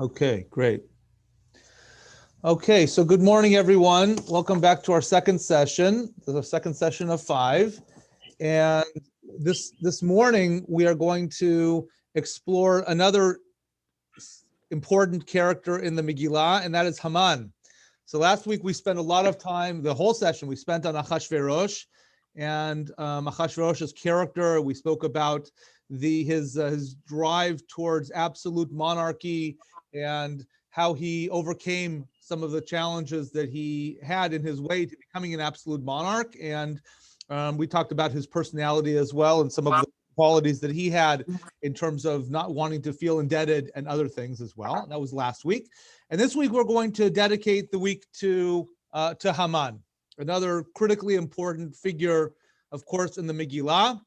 Okay, great. Okay, so good morning, everyone. Welcome back to our second session. This is our second session of 5. And this morning, we are going to explore another important character in the Megilah, and that is Haman. So last week, we spent a lot of time, the whole session, we spent on Achashverosh and Achashverosh's character. We spoke about his drive towards absolute monarchy and how he overcame some of the challenges that he had in his way to becoming an absolute monarch. And we talked about his personality as well and some of the qualities that he had in terms of not wanting to feel indebted and other things as well. And that was last week. And this week, we're going to dedicate the week to Haman, another critically important figure, of course, in the Megilah.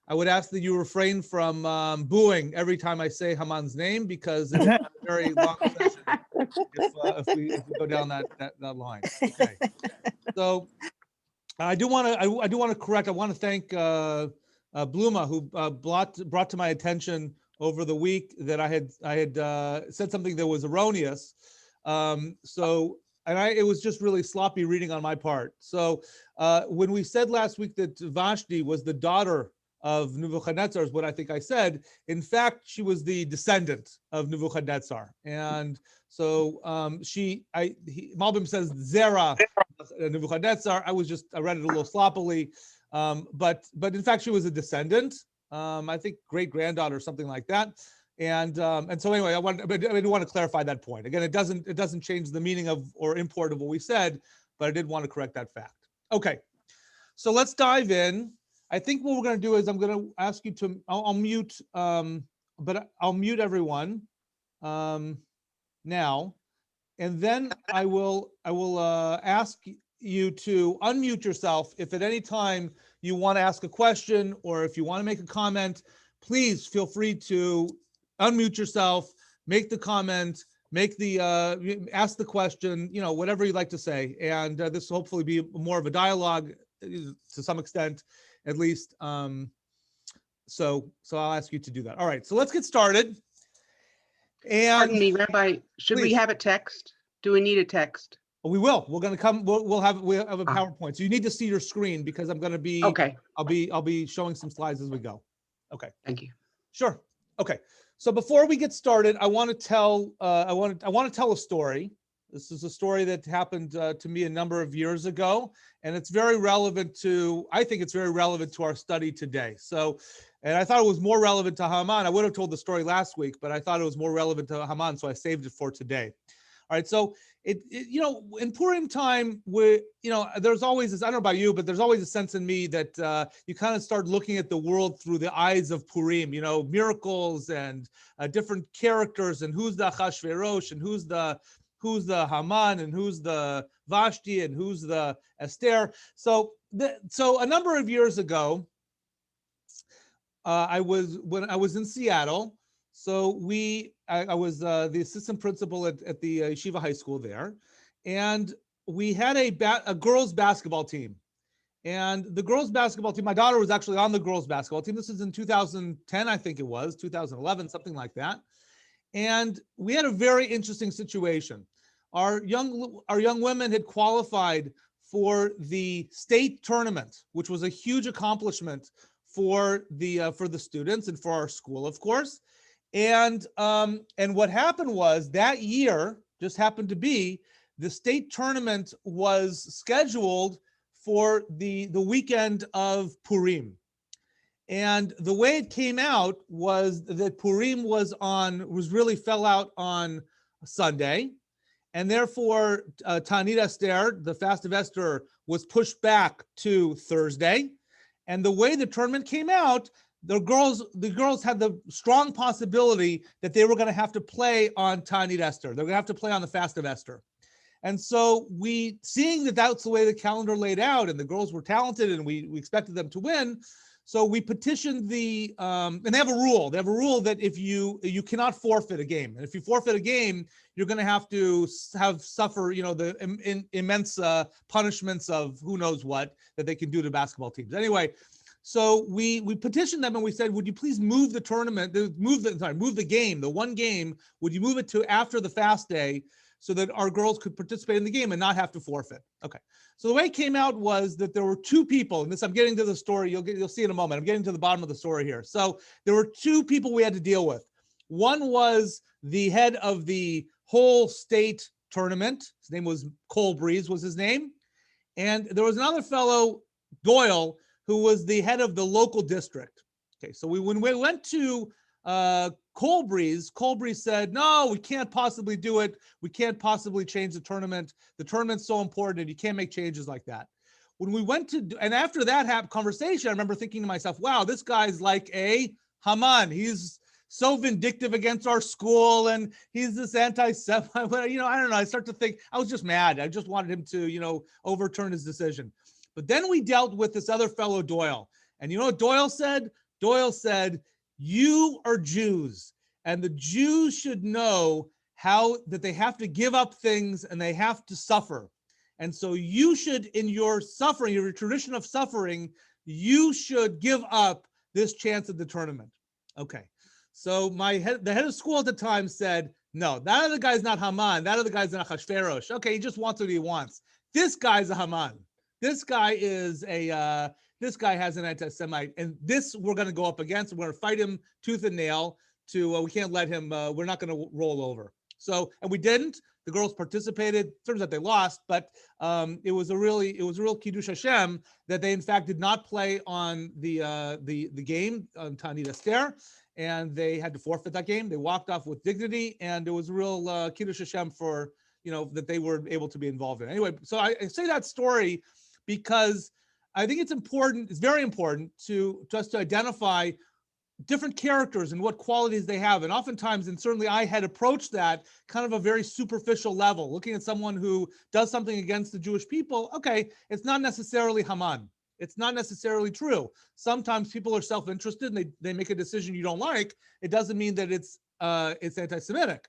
I would ask that you refrain from booing every time I say Haman's name, because it's a very long session if we go down that line. Okay. So I do want to correct. I want to thank Bluma, who brought to my attention over the week that I had said something that was erroneous. It was just really sloppy reading on my part. So when we said last week that Vashti was the daughter of Nebuchadnezzar, is what I think I said. In fact, she was the descendant of Nebuchadnezzar, and so Malbim says Zerah Nebuchadnezzar. I read it a little sloppily, but in fact she was a descendant. I think great granddaughter, something like that. And so anyway, I did want to clarify that point. Again, it doesn't change the meaning of or import of what we said, but I did want to correct that fact. Okay, so let's dive in. I think what we're going to do is I'm going to ask you to, I'll mute, but I'll mute everyone now, and then I will ask you to unmute yourself if at any time you want to ask a question or if you want to make a comment. Please feel free to unmute yourself, make the comment, ask the question, whatever you'd like to say, and this will hopefully be more of a dialogue to some extent. At least, so I'll ask you to do that. All right, so let's get started. And pardon me, Rabbi, should we have a text? Do we need a text? We will. We're going to come. We'll have a PowerPoint. So you need to see your screen because I'm going to be. Okay. I'll be showing some slides as we go. Okay. Thank you. Sure. Okay. So before we get started, I want to tell. I want to tell a story. This is a story that happened to me a number of years ago, and it's very relevant to, I think it's very relevant to our study today. So, and I thought it was more relevant to Haman. I would have told the story last week, but I thought it was more relevant to Haman, so I saved it for today. All right, so in Purim time, there's always this, I don't know about you, but there's always a sense in me that you kind of start looking at the world through the eyes of Purim, miracles and different characters, and who's the Achashverosh and who's the Haman and who's the Vashti and who's the Esther. So a number of years ago, when I was in Seattle. So I was the assistant principal at the Yeshiva High School there, and we had a girls basketball team. And the girls basketball team, my daughter was actually on the girls basketball team. This is in 2010, I think it was 2011, something like that. And we had a very interesting situation. Our young women had qualified for the state tournament, which was a huge accomplishment for the students and for our school, of course. And what happened was that year just happened to be the state tournament was scheduled for the weekend of Purim. And the way it came out was that Purim really fell out on Sunday. And therefore, Ta'anit Esther, the fast of Esther, was pushed back to Thursday. And the way the tournament came out, the girls had the strong possibility that they were going to have to play on Ta'anit Esther. They're going to have to play on the fast of Esther. And so seeing that that's the way the calendar laid out, and the girls were talented, and we expected them to win, so we petitioned and they have a rule. They have a rule that if you cannot forfeit a game, and if you forfeit a game, you're going to have to suffer, the immense punishments of who knows what that they can do to basketball teams. Anyway, So we petitioned them and we said, would you please move the tournament, move the game, the one game, would you move it to after the fast day so that our girls could participate in the game and not have to forfeit? Okay. So the way it came out was that there were two people, and this, I'm getting to the story, you'll see in a moment. I'm getting to the bottom of the story here. So there were two people we had to deal with. One was the head of the whole state tournament. His name was Cole Breeze was his name. And there was another fellow, Doyle, who was the head of the local district. Okay, so when we went to Cole Breeze said, no, we can't possibly do it. We can't possibly change the tournament. The tournament's so important and you can't make changes like that. When we went to, and after that conversation, I remember thinking to myself, wow, this guy's like a Haman. He's so vindictive against our school and he's this anti-Semite. I don't know. I start to think, I was just mad. I just wanted him to, overturn his decision. But then we dealt with this other fellow, Doyle. And you know what Doyle said? Doyle said, you are Jews, and the Jews should know that they have to give up things and they have to suffer. And so you should, in your suffering, your tradition of suffering, you should give up this chance at the tournament. Okay. So the head of school at the time said, no, that other guy's not Haman. That other guy's an Achashverosh. Okay, he just wants what he wants. This guy's a Haman. This guy is this guy has an anti-Semite, and this we're going to go up against. We're going to fight him tooth and nail. We can't let him. We're not going to roll over. So, and we didn't. The girls participated. Turns out they lost, but it was a real Kiddush Hashem that they in fact did not play on the game on Tanit Esther, and they had to forfeit that game. They walked off with dignity, and it was a real Kiddush Hashem for that they were able to be involved in. Anyway, so I say that story because I think it's important. It's very important to us to identify different characters and what qualities they have. And oftentimes, and certainly I had approached that kind of a very superficial level, looking at someone who does something against the Jewish people. Okay, it's not necessarily Haman. It's not necessarily true. Sometimes people are self-interested and they make a decision you don't like. It doesn't mean that it's anti-Semitic.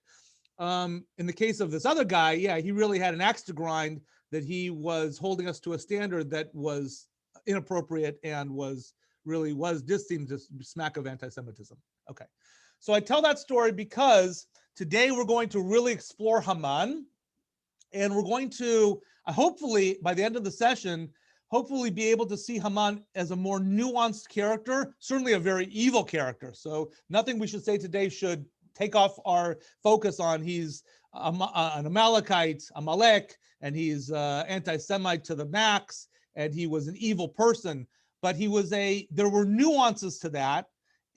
In the case of this other guy, yeah, he really had an axe to grind, that he was holding us to a standard that was inappropriate and this seems to smack of anti-Semitism. Okay. So I tell that story because today we're going to really explore Haman, and we're going to, hopefully by the end of the session, hopefully be able to see Haman as a more nuanced character, certainly a very evil character. So nothing we should say today should take off our focus on he's an Amalekite, Amalek, and he's anti-Semite to the max, and he was an evil person. But there were nuances to that,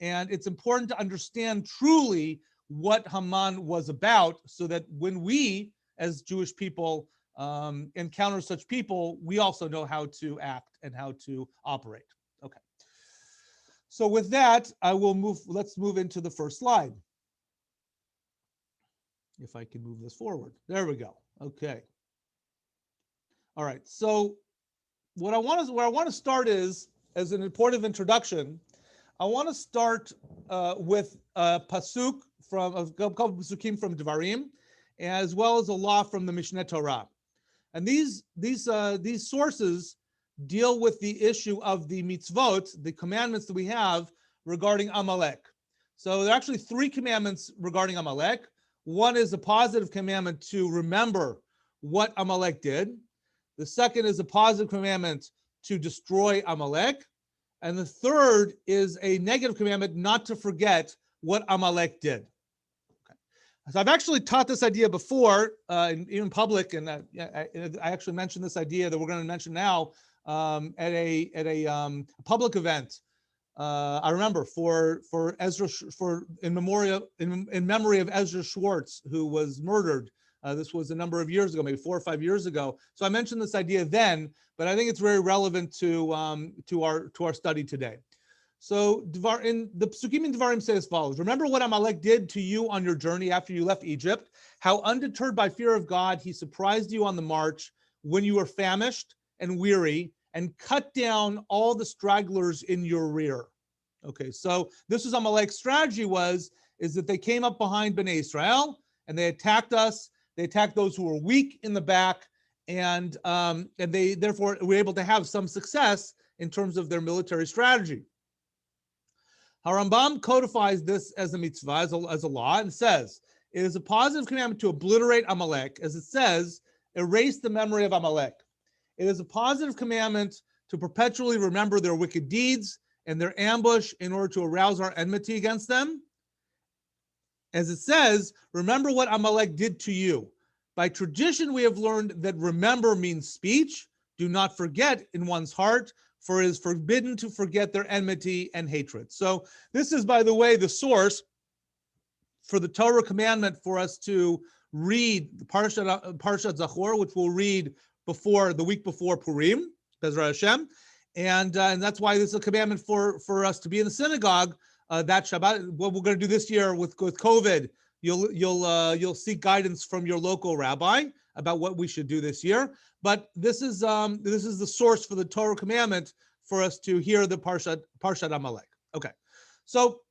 and it's important to understand truly what Haman was about, so that when we, as Jewish people, encounter such people, we also know how to act and how to operate. Okay. So with that, let's move into the first slide. If I can move this forward. There we go. Okay. All right. So where I want to start is, as an important introduction, I want to start with a pasuk from a couple pasukim from Devarim, as well as a law from the Mishneh Torah. And these sources deal with the issue of the mitzvot, the commandments that we have regarding Amalek. So there are actually 3 commandments regarding Amalek. One is a positive commandment to remember what Amalek did. The second is a positive commandment to destroy Amalek. And the third is a negative commandment not to forget what Amalek did. Okay. So I've actually taught this idea before, in public, and I actually mentioned this idea that we're going to mention now at a public event. I remember for Ezra, in memory of Ezra Schwartz, who was murdered. This was a number of years ago, maybe 4 or 5 years ago. So I mentioned this idea then, but I think it's very relevant to our study today. So in the Psukim in Devarim say as follows: remember what Amalek did to you on your journey after you left Egypt, how undeterred by fear of God, he surprised you on the march when you were famished and weary, and cut down all the stragglers in your rear. Okay, so this was Amalek's strategy is that they came up behind Bnei Israel and they attacked us. They attacked those who were weak in the back, and they therefore were able to have some success in terms of their military strategy. Harambam codifies this as a mitzvah, as a law, and says, it is a positive commandment to obliterate Amalek, as it says, erase the memory of Amalek. It is a positive commandment to perpetually remember their wicked deeds and their ambush in order to arouse our enmity against them. As it says, remember what Amalek did to you. By tradition, we have learned that remember means speech. Do not forget in one's heart, for it is forbidden to forget their enmity and hatred. So this is, by the way, the source for the Torah commandment for us to read the Parshat Zachor, which we'll read the week before Purim, Bezrat Hashem, and that's why this is a commandment for us to be in the synagogue that Shabbat. What we're going to do this year with COVID, you'll seek guidance from your local rabbi about what we should do this year. But this is the source for the Torah commandment for us to hear the Parshat Amalek. Okay, so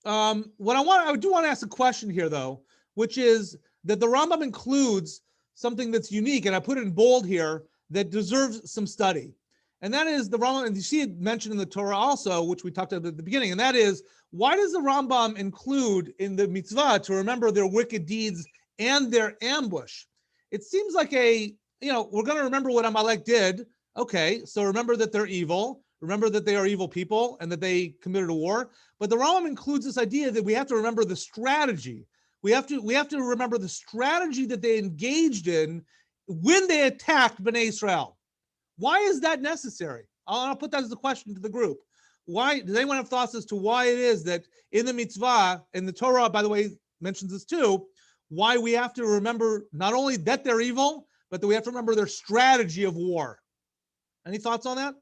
I do want to ask a question here though, which is that the Rambam includes something that's unique, and I put it in bold here, that deserves some study. And that is the Rambam, and you see it mentioned in the Torah also, which we talked about at the beginning, and that is, why does the Rambam include in the mitzvah to remember their wicked deeds and their ambush? It seems like we're going to remember what Amalek did. Okay, so remember that they're evil, remember that they are evil people, and that they committed a war. But the Rambam includes this idea that we have to remember the strategy. We have to remember the strategy that they engaged in when they attacked Bnei Israel. Why is that necessary? I'll put that as a question to the group. Why does anyone have thoughts as to why it is that in the mitzvah, and the Torah, by the way, mentions this too, why we have to remember not only that they're evil, but that we have to remember their strategy of war? Any thoughts on that?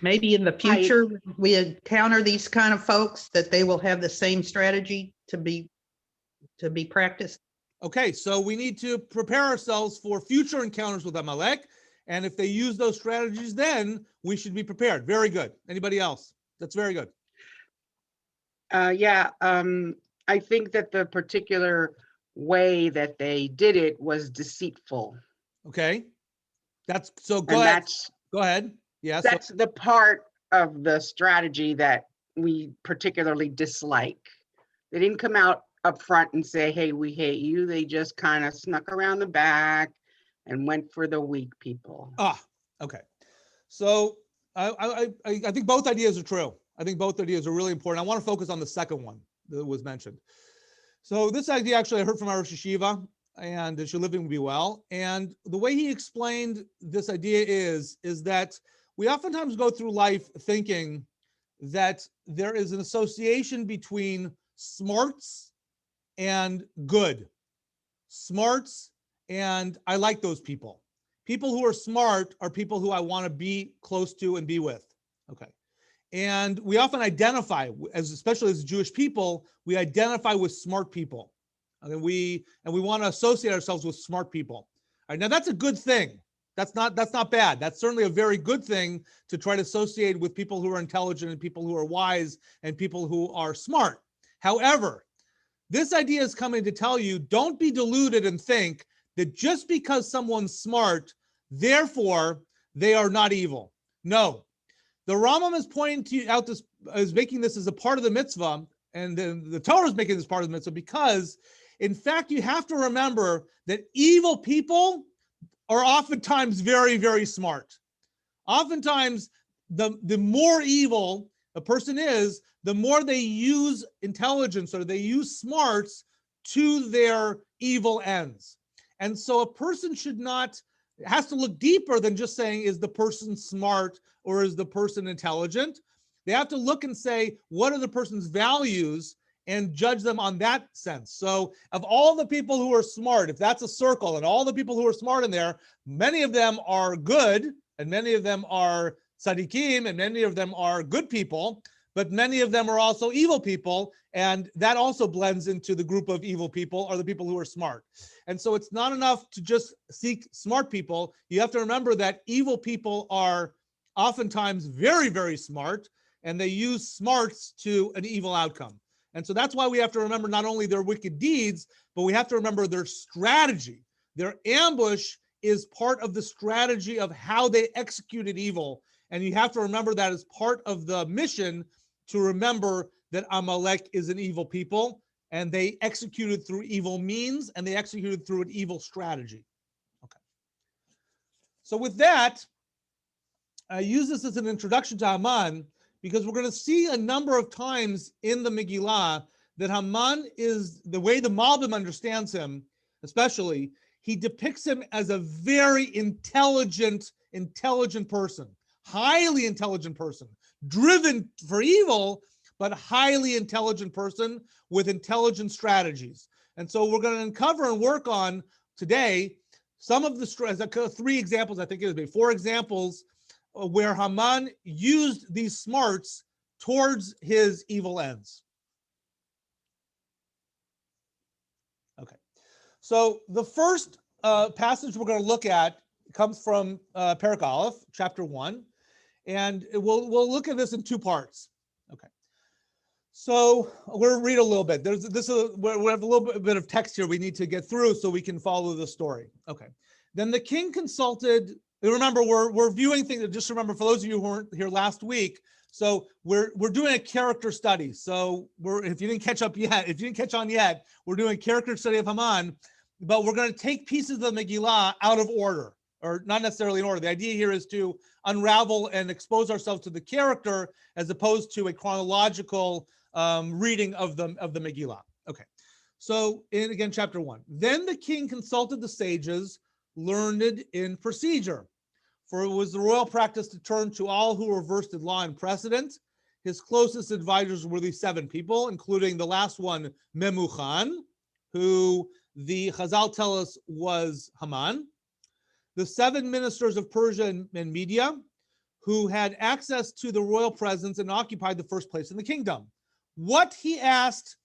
Maybe in the future we encounter these kind of folks that they will have the same strategy to be practiced. Okay, so we need to prepare ourselves for future encounters with Amalek, and if they use those strategies, then we should be prepared. Very good. Anybody else? That's very good. I think that the particular way that they did it was deceitful. Okay, that's so. Go ahead. Go ahead. Yeah, that's the part of the strategy that we particularly dislike. They didn't come out up front and say, hey, we hate you. They just kind of snuck around the back and went for the weak people. Okay. So I think both ideas are true. I think both ideas are really important. I want to focus on the second one that was mentioned. So this idea actually I heard from our Rosh Yeshiva, and she living be well. And the way he explained this idea is that we oftentimes go through life thinking that there is an association between smarts and good. Smarts, and I like those people. People who are smart are people who I want to be close to and be with. Okay. And we often identify, especially as Jewish people, we identify with smart people. And we want to associate ourselves with smart people. All right, now that's a good thing. That's not bad. That's certainly a very good thing to try to associate with people who are intelligent and people who are wise and people who are smart. However, this idea is coming to tell you, don't be deluded and think that just because someone's smart, therefore they are not evil. No, the Rambam is pointing out this, is making this as a part of the mitzvah, and the Torah is making this part of the mitzvah because, in fact, you have to remember that evil people are oftentimes very, very smart. Oftentimes, the more evil a person is, the more they use intelligence or they use smarts to their evil ends. And so a person has to look deeper than just saying, is the person smart or is the person intelligent? They have to look and say, what are the person's values, and judge them on that sense. So of all the people who are smart, if that's a circle and all the people who are smart in there, many of them are good and many of them are tzaddikim and many of them are good people, but many of them are also evil people. And that also blends into the group of evil people, or the people who are smart. And so it's not enough to just seek smart people. You have to remember that evil people are oftentimes very, very smart, and they use smarts to an evil outcome. And so that's why we have to remember not only their wicked deeds, but we have to remember their strategy. Their ambush is part of the strategy of how they executed evil. And you have to remember that as part of the mission, to remember that Amalek is an evil people, and they executed through evil means, and they executed through an evil strategy. Okay. So with that, I use this as an introduction to Haman, because we're going to see a number of times in the Megillah that Haman is, the way the Malbim understands him, especially, he depicts him as a very intelligent person, highly intelligent person, driven for evil, but highly intelligent person with intelligent strategies. And so we're going to uncover and work on today some of the 3 examples, I think it would be 4 examples, where Haman used these smarts towards his evil ends. Okay, so the first passage we're going to look at comes from Perek Aleph, chapter 1, and we'll look at this in 2 parts. Okay, so we'll read a little bit. We have a little bit of text here we need to get through so we can follow the story. Okay, then the king consulted. Remember, we're viewing things. Just remember, for those of you who weren't here last week, so we're doing a character study. So if you didn't catch on yet, we're doing a character study of Haman, but we're going to take pieces of the Megillah out of order, or not necessarily in order. The idea here is to unravel and expose ourselves to the character as opposed to a chronological reading of the Megillah. Okay, so again, chapter 1. Then the king consulted the sages learned in procedure, for it was the royal practice to turn to all who were versed in law and precedent. His closest advisors were these 7 people, including the last one, Memuchan, who the Chazal tell us was Haman, the 7 ministers of Persia and Media, who had access to the royal presence and occupied the first place in the kingdom. What he asked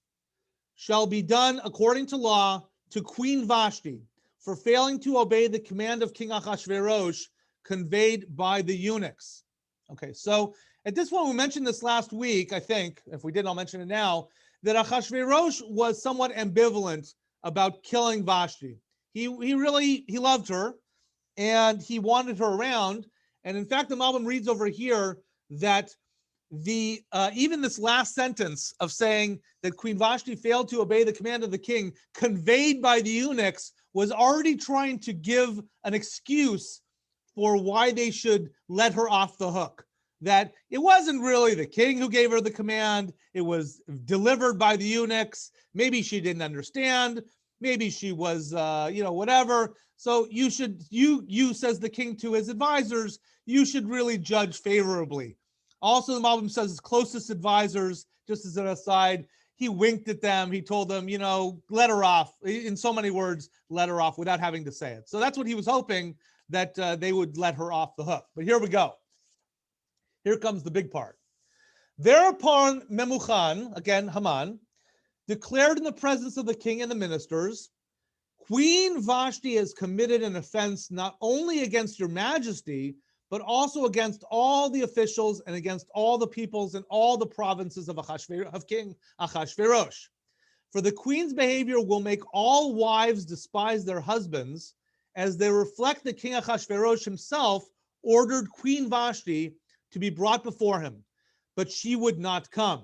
shall be done according to law to Queen Vashti for failing to obey the command of King Achashverosh conveyed by the eunuchs. Okay, so at this point, we mentioned this last week, I think. If we didn't, I'll mention it now, that Achashverosh was somewhat ambivalent about killing Vashti. He loved her, and he wanted her around. And in fact, the Malbim reads over here that even this last sentence of saying that Queen Vashti failed to obey the command of the king conveyed by the eunuchs was already trying to give an excuse for why they should let her off the hook. That it wasn't really the king who gave her the command. It was delivered by the eunuchs. Maybe she didn't understand. Maybe she was, whatever. So you says the king to his advisors, you should really judge favorably. Also, the Malbim says his closest advisors, just as an aside, he winked at them. He told them, let her off. In so many words, let her off without having to say it. So that's what he was hoping, that they would let her off the hook. But here we go. Here comes the big part. Thereupon Memuchan, again Haman, declared in the presence of the king and the ministers, Queen Vashti has committed an offense not only against your majesty, but also against all the officials and against all the peoples and all the provinces of King Achashverosh. For the queen's behavior will make all wives despise their husbands, as they reflect that King Achashverosh himself ordered Queen Vashti to be brought before him, but she would not come.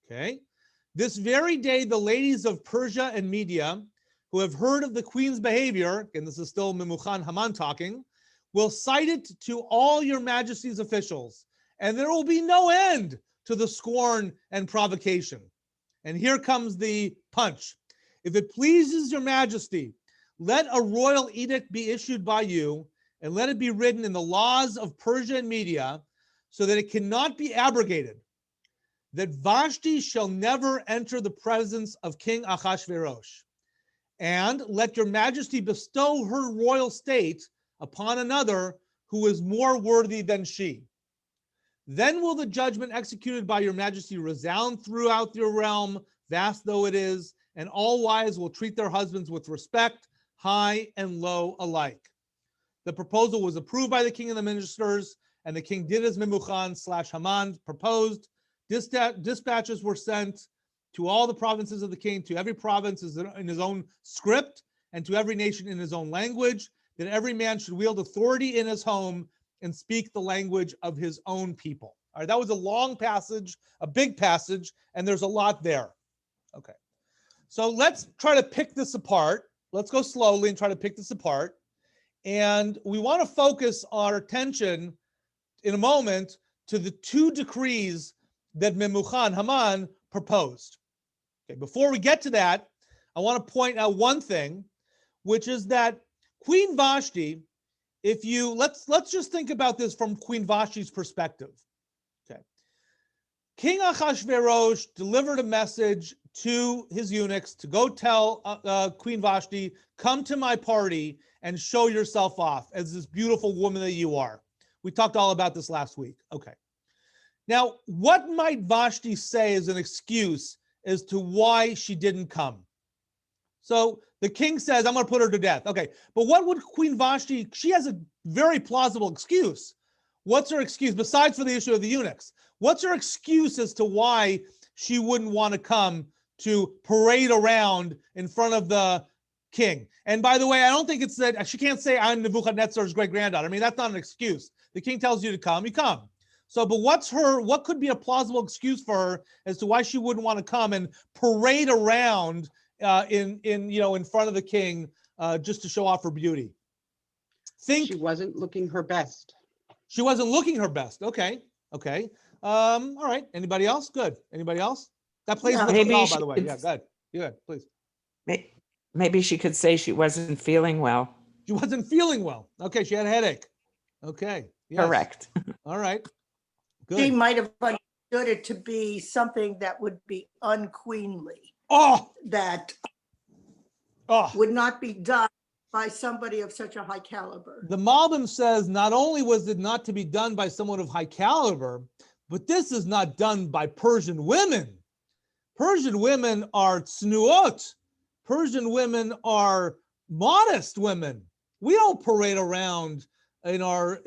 Okay. This very day, the ladies of Persia and Media, who have heard of the queen's behavior, and this is still Memuchan Haman talking, will cite it to all your majesty's officials, and there will be no end to the scorn and provocation. And here comes the punch. If it pleases your majesty, let a royal edict be issued by you, and let it be written in the laws of Persia and Media, so that it cannot be abrogated, that Vashti shall never enter the presence of King Achashverosh. And let your majesty bestow her royal state upon another who is more worthy than she. Then will the judgment executed by your majesty resound throughout your realm, vast though it is, and all wives will treat their husbands with respect, high and low alike. The proposal was approved by the king and the ministers, and the king did as Memuchan / Haman proposed. Dispatches were sent to all the provinces of the king, to every province is in his own script, and to every nation in his own language, that every man should wield authority in his home and speak the language of his own people. All right, that was a long passage, a big passage, and there's a lot there. Okay, so let's try to pick this apart. Let's go slowly and try to pick this apart. And we want to focus our attention in a moment to the two decrees that Memuchan, Haman, proposed. Okay, before we get to that, I want to point out one thing, which is that Queen Vashti, if you let's just think about this from Queen Vashti's perspective. Okay, King Achashverosh delivered a message to his eunuchs to go tell Queen Vashti, come to my party and show yourself off as this beautiful woman that you are. We talked all about this last week. Okay. Now, what might Vashti say as an excuse as to why she didn't come? So the king says, I'm going to put her to death. Okay, but what would Queen Vashti, she has a very plausible excuse. What's her excuse, besides for the issue of the eunuchs? What's her excuse as to why she wouldn't want to come to parade around in front of the king? And by the way, I don't think it's that she can't say I'm Nebuchadnezzar's great granddaughter. I mean, that's not an excuse. The king tells you to come, you come. So, but what could be a plausible excuse for her as to why she wouldn't want to come and parade around in front of the king just to show off her beauty? She wasn't looking her best. She wasn't looking her best. Okay. All right. Anybody else? Good. Anybody else? That plays in the finale, by the way. Yeah, good. Good, please. Maybe she could say she wasn't feeling well. She wasn't feeling well. Okay, she had a headache. Okay. Yes. Correct. All right. Good. She might have understood it to be something that would be unqueenly, that would not be done by somebody of such a high caliber. The Malbim says not only was it not to be done by someone of high caliber, but this is not done by Persian women. Persian women are tznuot. Persian women are modest women. We don't parade around in our,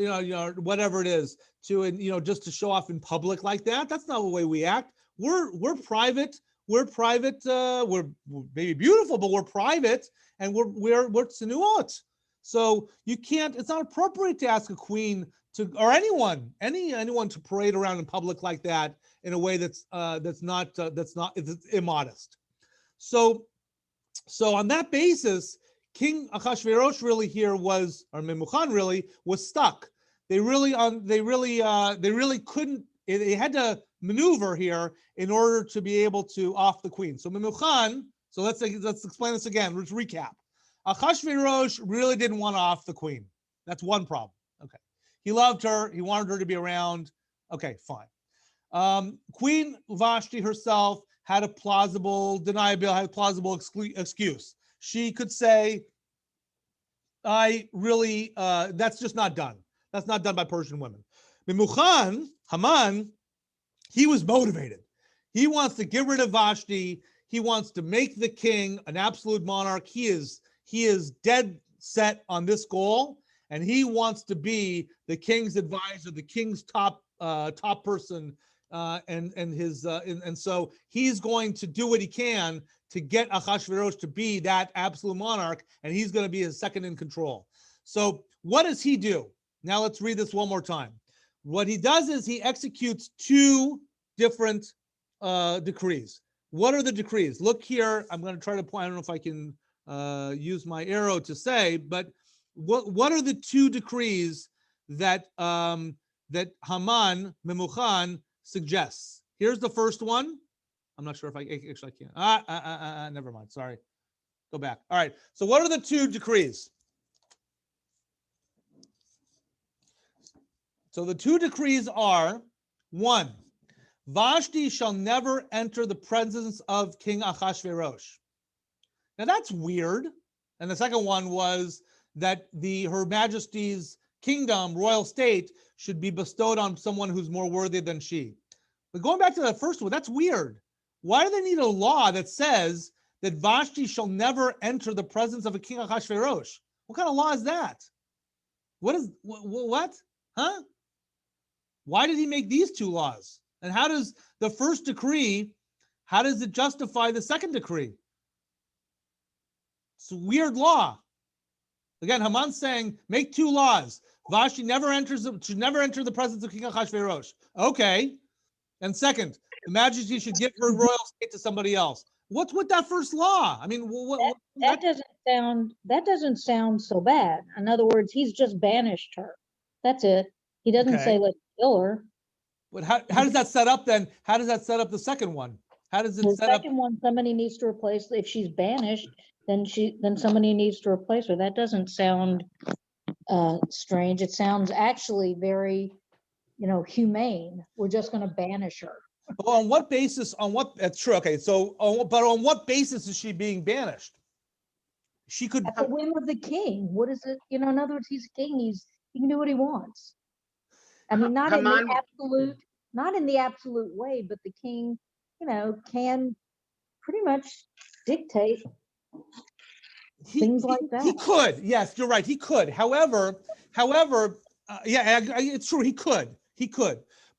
whatever it is to, just to show off in public like that. That's not the way we act. We're private. We're private. We're maybe beautiful, but we're private, and we're tznuot. So you can't. It's not appropriate to ask a queen to, or anyone to parade around in public like that in a way that's immodest. So on that basis, King Achashverosh really here was, or Memuchan really was stuck. They really couldn't. They had to maneuver here in order to be able to off the queen. So Memuchan. So let's explain this again. Let's recap. Achashverosh really didn't want to off the queen. That's one problem. Okay, he loved her. He wanted her to be around. Okay, fine. Queen Vashti herself had a plausible excuse. She could say, that's just not done. That's not done by Persian women. Memuchan, Haman, he was motivated. He wants to get rid of Vashti. He wants to make the king an absolute monarch. He is dead set on this goal, and he wants to be the king's advisor, the king's top person, and so he's going to do what he can to get Achashverosh to be that absolute monarch, and he's going to be his second in control. So what does he do? Now let's read this one more time. What he does is he executes two different decrees. What are the decrees? Look here. I'm going to try to point. I don't know if I can use my arrow to say, but what are the two decrees that that Haman, Memuchan, suggests? Here's the first one. I'm not sure if I actually can. Never mind. Sorry. Go back. All right. So what are the two decrees? So the two decrees are, one, Vashti shall never enter the presence of King Achashverosh. Now that's weird. And the second one was that Her Majesty's kingdom, royal state, should be bestowed on someone who's more worthy than she. But going back to that first one, that's weird. Why do they need a law that says that Vashti shall never enter the presence of a King Achashverosh? What kind of law is that? What? Huh? Why did he make these two laws? And how does the first decree, how does it justify the second decree? It's a weird law. Again, Haman's saying, make 2 laws. Vashti should never enter the presence of King Ahasuerus. Okay. And second, the majesty should give her royal state to somebody else. What's with that first law? I mean, that doesn't sound so bad. In other words, he's just banished her. That's it. He doesn't say let's kill her. But how does that set up then? How does that set up the second one? How does it set up? The second one, somebody needs to replace. If she's banished, then somebody needs to replace her. That doesn't sound strange. It sounds actually very, humane. We're just going to banish her. Well, on what basis? That's true. Okay, so but on what basis is she being banished? She could. At the whim of the king. What is it? In other words, he's a king. He can do what he wants. I mean, not in the absolute way, but the king, can pretty much dictate things like that. He could. Yes, you're right. He could. However, yeah, it's true. He could.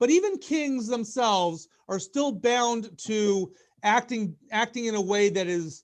But even kings themselves are still bound to acting in a way that's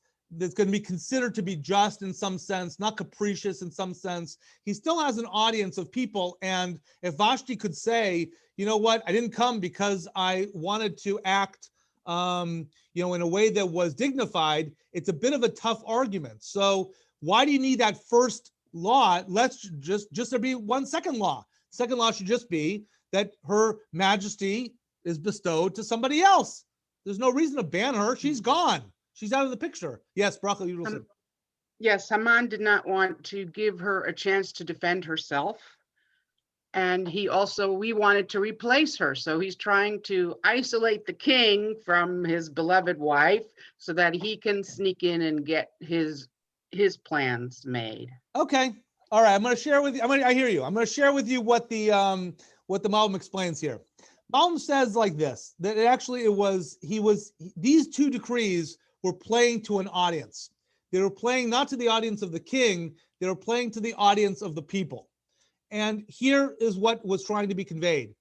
going to be considered to be just in some sense, not capricious in some sense. He still has an audience of people. And if Vashti could say, you know what, I didn't come because I wanted to act, in a way that was dignified, it's a bit of a tough argument. So why do you need that first law? Let's just there be one second law. Second law should just be that her majesty is bestowed to somebody else. There's no reason to ban her. She's gone. She's out of the picture. Yes, Bracha, you will say. Yes, Haman did not want to give her a chance to defend herself. And we wanted to replace her. So he's trying to isolate the king from his beloved wife so that he can sneak in and get his plans made. Okay. All right. I'm going to share with you. I hear you. I'm going to share with you what the Malbim explains here. Malbim says like this, that these 2 decrees were playing to an audience. They were playing not to the audience of the king, they were playing to the audience of the people. And here is what was trying to be conveyed.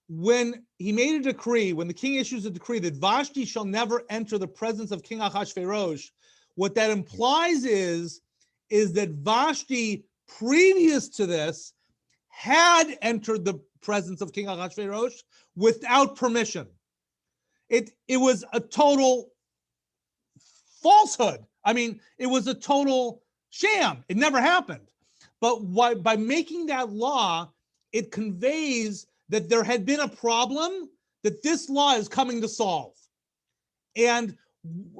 When he made a decree, when the king issues a decree that Vashti shall never enter the presence of King Ahasuerus, what that implies is that Vashti, previous to this, had entered the presence of King Ahasuerus without permission. It was a total falsehood. I mean, it was a total sham. It never happened. But by making that law, it conveys that there had been a problem that this law is coming to solve. And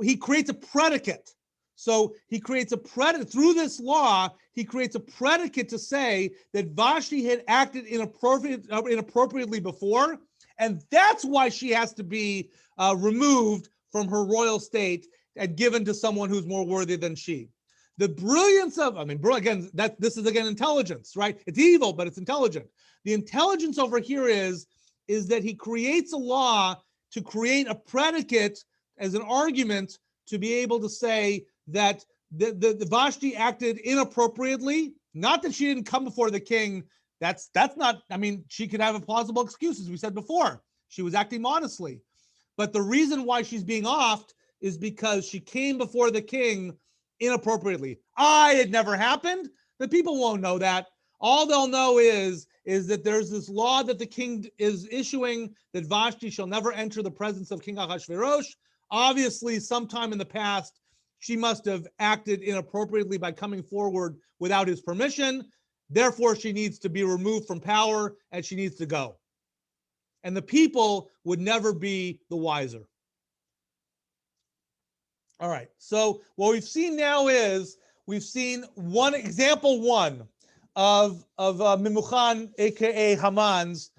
he creates a predicate. So he creates a predicate through this law. He creates a predicate to say that Vashti had acted inappropriately before, and that's why she has to be removed from her royal state and given to someone who's more worthy than she. The brilliance of, this is again intelligence, right? It's evil, but it's intelligent. The intelligence over here is that he creates a law to create a predicate as an argument to be able to say that the Vashti acted inappropriately, not that she didn't come before the king. That's not, she could have a plausible excuse, as we said before. She was acting modestly. But the reason why she's being offed is because she came before the king inappropriately. It never happened. The people won't know that. All they'll know is that there's this law that the king is issuing that Vashti shall never enter the presence of King Ahasuerus. Obviously, sometime in the past, she must have acted inappropriately by coming forward without his permission. Therefore, she needs to be removed from power and she needs to go. And the people would never be the wiser. All right, so what we've seen now is we've seen example one of Memuchan, aka Haman's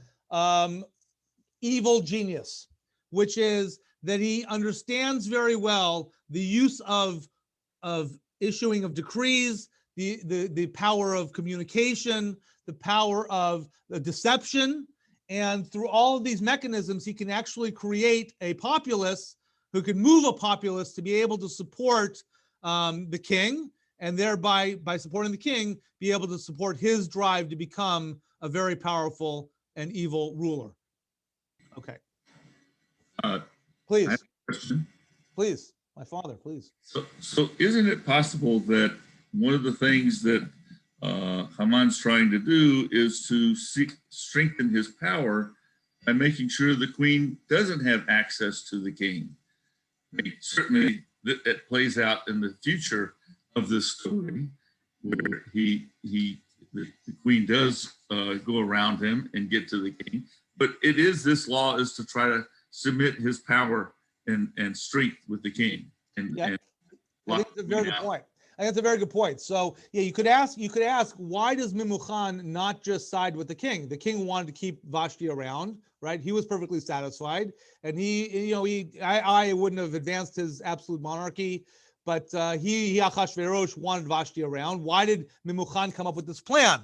evil genius, which is that he understands very well the use of issuing of decrees, the power of communication, the power of the deception, and through all of these mechanisms, he can actually create a populace who can move a populace to be able to support the king, and thereby, by supporting the king, be able to support his drive to become a very powerful and evil ruler. Okay. Please. I have a question. please. My father, please. So isn't it possible that one of the things that Haman's trying to do is to strengthen his power by making sure the queen doesn't have access to the king? I mean, certainly that plays out in the future of this story, where the queen does go around him and get to the king. But this law is to try to submit his power and strength with the king. And I think it's a very good point. I think that's a very good point. So yeah, you could ask, why does Memucan not just side with the king? The king wanted to keep Vashti around, right? He was perfectly satisfied, and I wouldn't have advanced his absolute monarchy, but Achashverosh wanted Vashti around. Why did Memucan come up with this plan?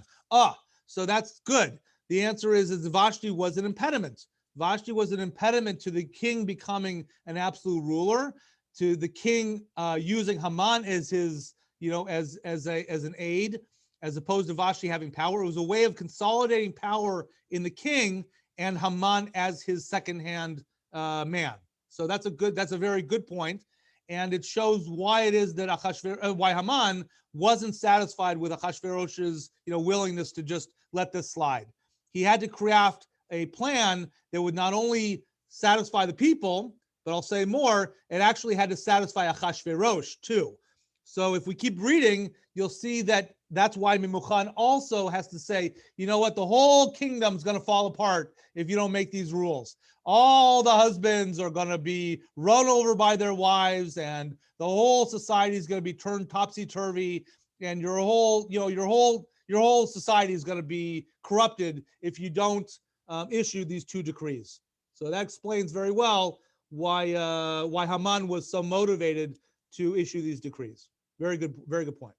So that's good. The answer is Vashti was an impediment. Vashti was an impediment to the king becoming an absolute ruler, to the king using Haman as his, as an aid, as opposed to Vashti having power. It was a way of consolidating power in the king and Haman as his second-hand man. So that's a very good point, and it shows why it is that why Haman wasn't satisfied with Achashverosh's willingness to just let this slide. He had to craft a plan that would not only satisfy the people, but I'll say more, it actually had to satisfy Achashverosh too. So if we keep reading, you'll see that that's why Memucan also has to say, you know what, the whole kingdom's going to fall apart if you don't make these rules. All the husbands are going to be run over by their wives, and the whole society is going to be turned topsy-turvy, and your whole society is going to be corrupted if you don't issue these two decrees. So that explains very well why Haman was so motivated to issue these decrees. Very good point.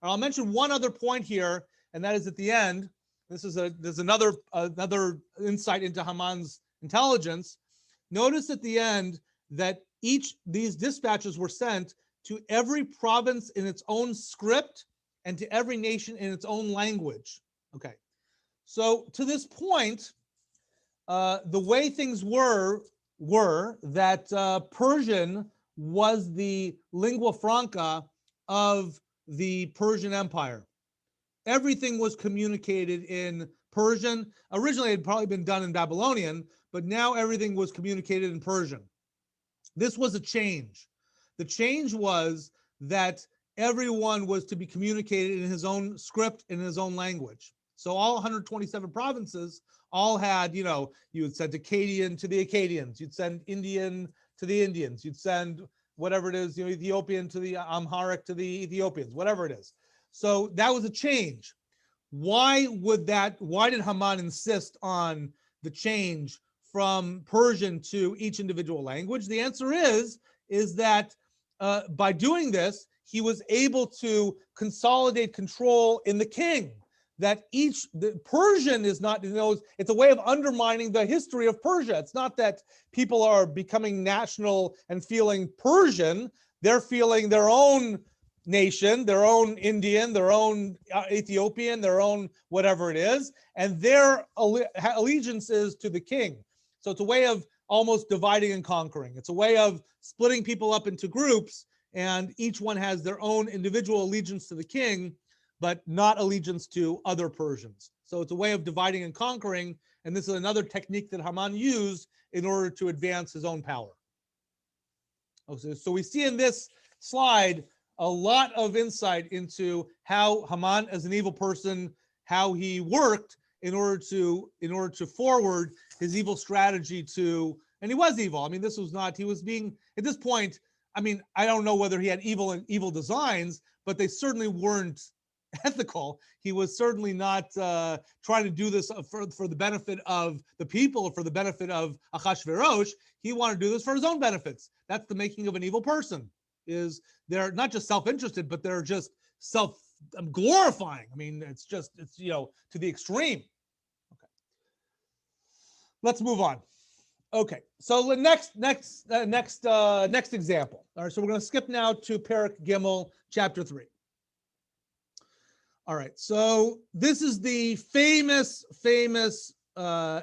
I'll mention one other point here, and that is at the end. There's another insight into Haman's intelligence. Notice at the end that these dispatches were sent to every province in its own script and to every nation in its own language. Okay, so to this point, the way things were that Persian was the lingua franca of the Persian Empire. Everything was communicated in Persian. Originally, it had probably been done in Babylonian, but now everything was communicated in Persian. This was a change. The change was that everyone was to be communicated in his own script, in his own language. So all 127 provinces all had, you would send Akkadian to the Akkadians, you'd send Indian to the Indians, you'd send whatever it is, Ethiopian to the Amharic to the Ethiopians, whatever it is. So that was a change. Why did Haman insist on the change from Persian to each individual language? The answer is that by doing this, he was able to consolidate control in the king. That the Persian is not, it's a way of undermining the history of Persia. It's not that people are becoming national and feeling Persian. They're feeling their own nation, their own Indian, their own Ethiopian, their own whatever it is, and their allegiance is to the king. So it's a way of almost dividing and conquering. It's a way of splitting people up into groups, and each one has their own individual allegiance to the king, but not allegiance to other Persians. So it's a way of dividing and conquering, and this is another technique that Haman used in order to advance his own power. Okay, so we see in this slide a lot of insight into how Haman, as an evil person, how he worked in order to forward his evil strategy to, and he was evil. I mean, he was being, at this point, I mean, I don't know whether he had evil designs, but they certainly weren't ethical. He was certainly not trying to do this for the benefit of the people or for the benefit of Achashverosh. He wanted to do this for his own benefits. That's the making of an evil person, is they're not just self-interested, but they're just self-glorifying. I mean, it's to the extreme. Okay. Let's move on. Okay, so the next example. All right, so we're going to skip now to Perek Gimel, chapter 3. All right, so this is the famous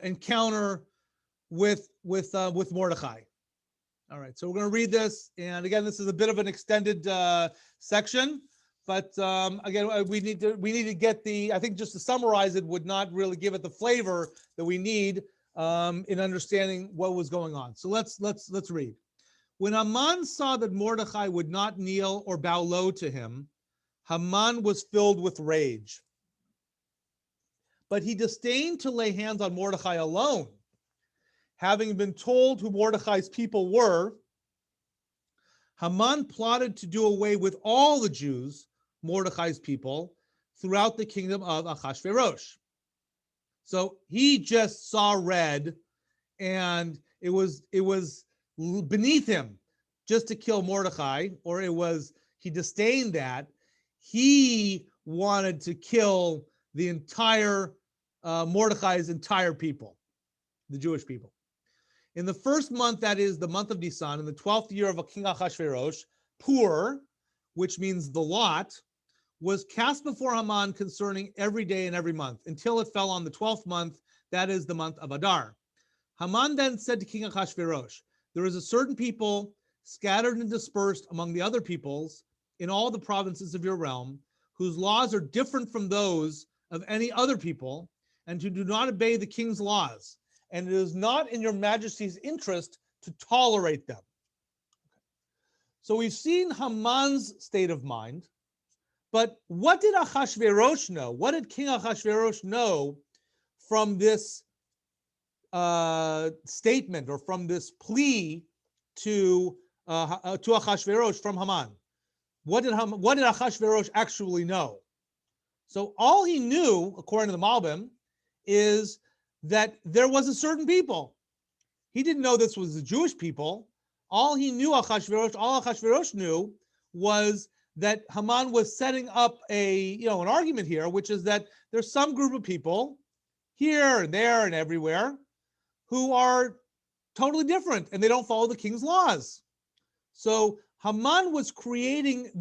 encounter with Mordechai. All right, so we're going to read this. And again, this is a bit of an extended section. But again, we need to get the, I think just to summarize it would not really give it the flavor that we need in understanding what was going on. So let's read. When Haman saw that Mordecai would not kneel or bow low to him, Haman was filled with rage. But he disdained to lay hands on Mordecai alone. Having been told who Mordecai's people were, Haman plotted to do away with all the Jews, Mordecai's people, throughout the kingdom of Ahasuerus. So he just saw red, and it was beneath him just to kill Mordecai, or he disdained that. He wanted to kill the entire Mordecai's entire people, the Jewish people. In the first month, that is the month of Nisan, in the 12th year of King Ahasuerus, Pur, which means the lot, was cast before Haman concerning every day and every month, until it fell on the 12th month, that is the month of Adar. Haman then said to King Ahasuerus, there is a certain people scattered and dispersed among the other peoples in all the provinces of your realm, whose laws are different from those of any other people, and who do not obey the king's laws. And it is not in your majesty's interest to tolerate them. So we've seen Haman's state of mind, but what did Ahasuerus know? What did King Ahasuerus know from this statement or from this plea to Ahasuerus from Haman? What did Ahasuerus actually know? So all he knew, according to the Malbim, is that there was a certain people. He didn't know this was the Jewish people. All he knew, all Ahasuerus knew, was that Haman was setting up an argument here, which is that there's some group of people here and there and everywhere who are totally different and they don't follow the king's laws. So Haman was planting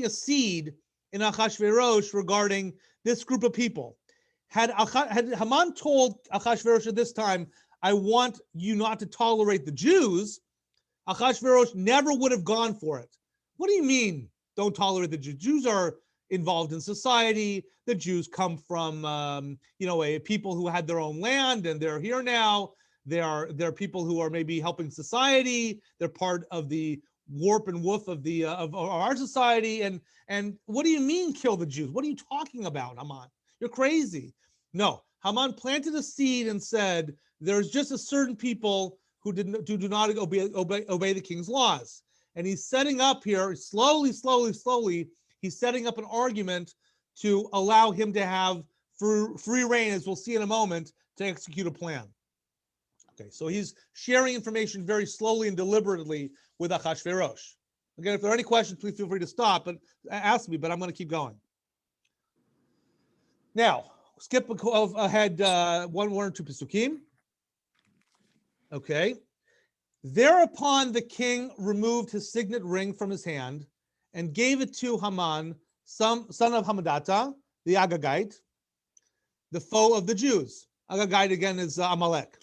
a seed in Ahasuerus regarding this group of people. Had Haman told Ahasuerus at this time, I want you not to tolerate the Jews, Ahasuerus never would have gone for it. What do you mean, don't tolerate the Jews? Jews are involved in society. The Jews come from, a people who had their own land and they're here now. They're people who are maybe helping society. They're part of the warp and woof of our society. And what do you mean kill the Jews? What are you talking about, Haman? You're crazy. No, Haman planted a seed and said, there's just a certain people who do not obey the king's laws. And he's setting up here, slowly, he's setting up an argument to allow him to have free reign, as we'll see in a moment, to execute a plan. Okay, so he's sharing information very slowly and deliberately with Ahasuerus. Again, if there are any questions, please feel free to stop, but ask me, but I'm going to keep going. Now, skip ahead one or two pesukim. Okay. Thereupon the king removed his signet ring from his hand and gave it to Haman, son of Hammedatha, the Agagite, the foe of the Jews. Agagite again is Amalek.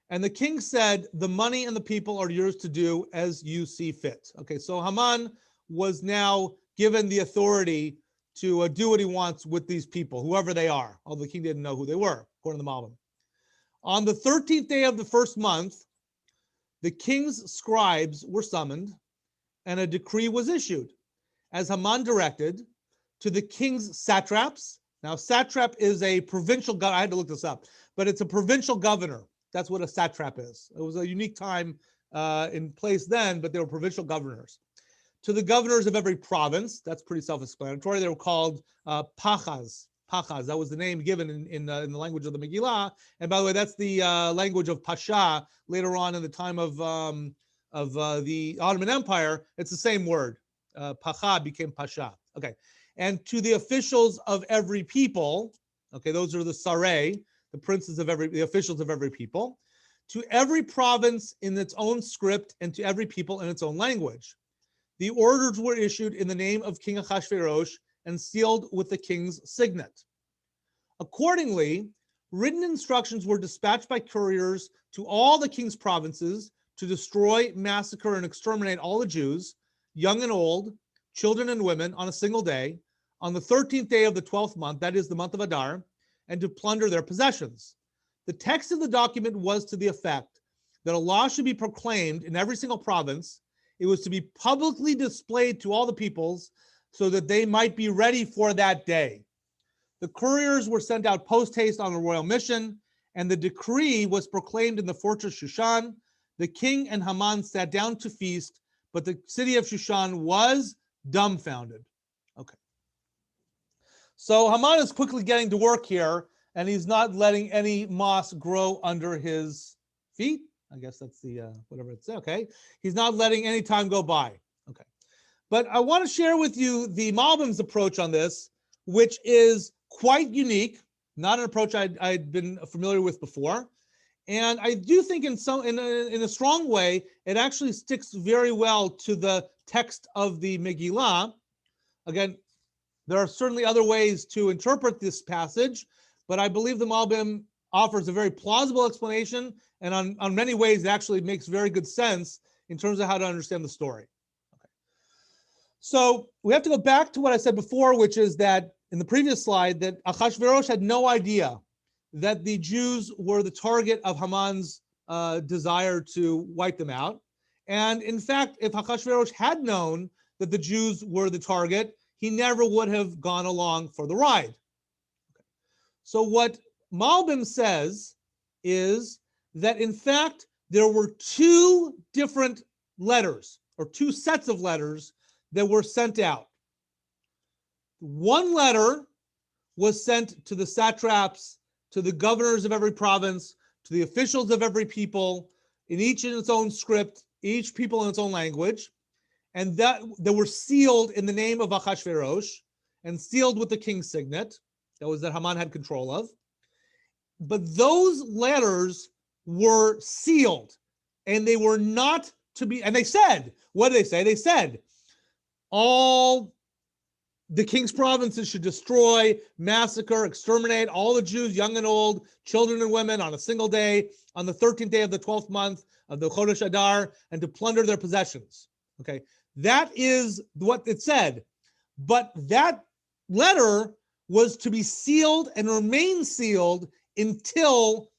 And the king said, the money and the people are yours to do as you see fit. Okay, so Haman was now given the authority to do what he wants with these people, whoever they are, although the king didn't know who they were, according to the Malbim. On the 13th day of the first month, the king's scribes were summoned, and a decree was issued, as Haman directed, to the king's satraps. Now, satrap is a provincial governor. I had to look this up, but it's a provincial governor. That's what a satrap is. It was a unique time in place then, but they were provincial governors. To the governors of every province, that's pretty self-explanatory. They were called pachas. Pachas, that was the name given in the language of the Megilat. And by the way, that's the language of Pasha later on in the time of the Ottoman Empire. It's the same word. Pacha became Pasha. Okay. And to the officials of every people, okay, those are the Sarei, the officials of every people, to every province in its own script and to every people in its own language. The orders were issued in the name of King Ahasuerus and sealed with the king's signet. Accordingly, written instructions were dispatched by couriers to all the king's provinces to destroy, massacre, and exterminate all the Jews, young and old, children and women, on a single day, on the 13th day of the 12th month, that is the month of Adar, and to plunder their possessions. The text of the document was to the effect that a law should be proclaimed in every single province. It was to be publicly displayed to all the peoples so that they might be ready for that day. The couriers were sent out post-haste on a royal mission, and the decree was proclaimed in the fortress Shushan. The king and Haman sat down to feast, but the city of Shushan was dumbfounded. Okay. So Haman is quickly getting to work here, and he's not letting any moss grow under his feet. I guess that's the, whatever it's, okay. He's not letting any time go by. Okay. But I want to share with you the Malbim's approach on this, which is quite unique, not an approach I'd been familiar with before. And I do think in a strong way, it actually sticks very well to the text of the Megilat. Again, there are certainly other ways to interpret this passage, but I believe the Malbim offers a very plausible explanation, and on many ways it actually makes very good sense in terms of how to understand the story. Okay. So we have to go back to what I said before, which is that in the previous slide, that Achashverosh had no idea that the Jews were the target of Haman's desire to wipe them out. And in fact, if Achashverosh had known that the Jews were the target, he never would have gone along for the ride. Okay. So what Malbim says is that in fact, there were two different letters, or two sets of letters that were sent out. One letter was sent to the satraps, to the governors of every province, to the officials of every people, each in its own script, each people in its own language, and that they were sealed in the name of Achashverosh and sealed with the king's signet, that Haman had control of. But those letters were sealed, and they were not to be, and they said, what did they say? They said, all the king's provinces should destroy, massacre, exterminate all the Jews, young and old, children and women, on a single day, on the 13th day of the 12th month of the Chodesh Adar, and to plunder their possessions. Okay, that is what it said. But that letter was to be sealed and remain sealed until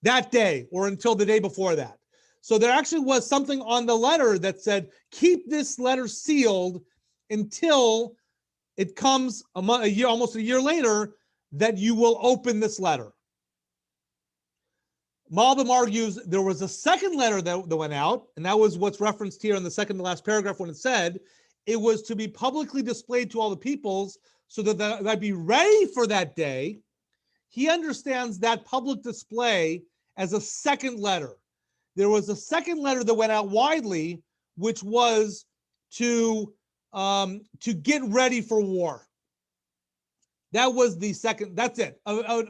that day, or until the day before that. So there actually was something on the letter that said, keep this letter sealed until it comes almost a year later that you will open this letter. Malbim argues there was a second letter that went out, and that was what's referenced here in the second to last paragraph when it said it was to be publicly displayed to all the peoples so that they'd be ready for that day. He understands that public display as a second letter. There was a second letter that went out widely, which was to get ready for war. That was the second, that's it. An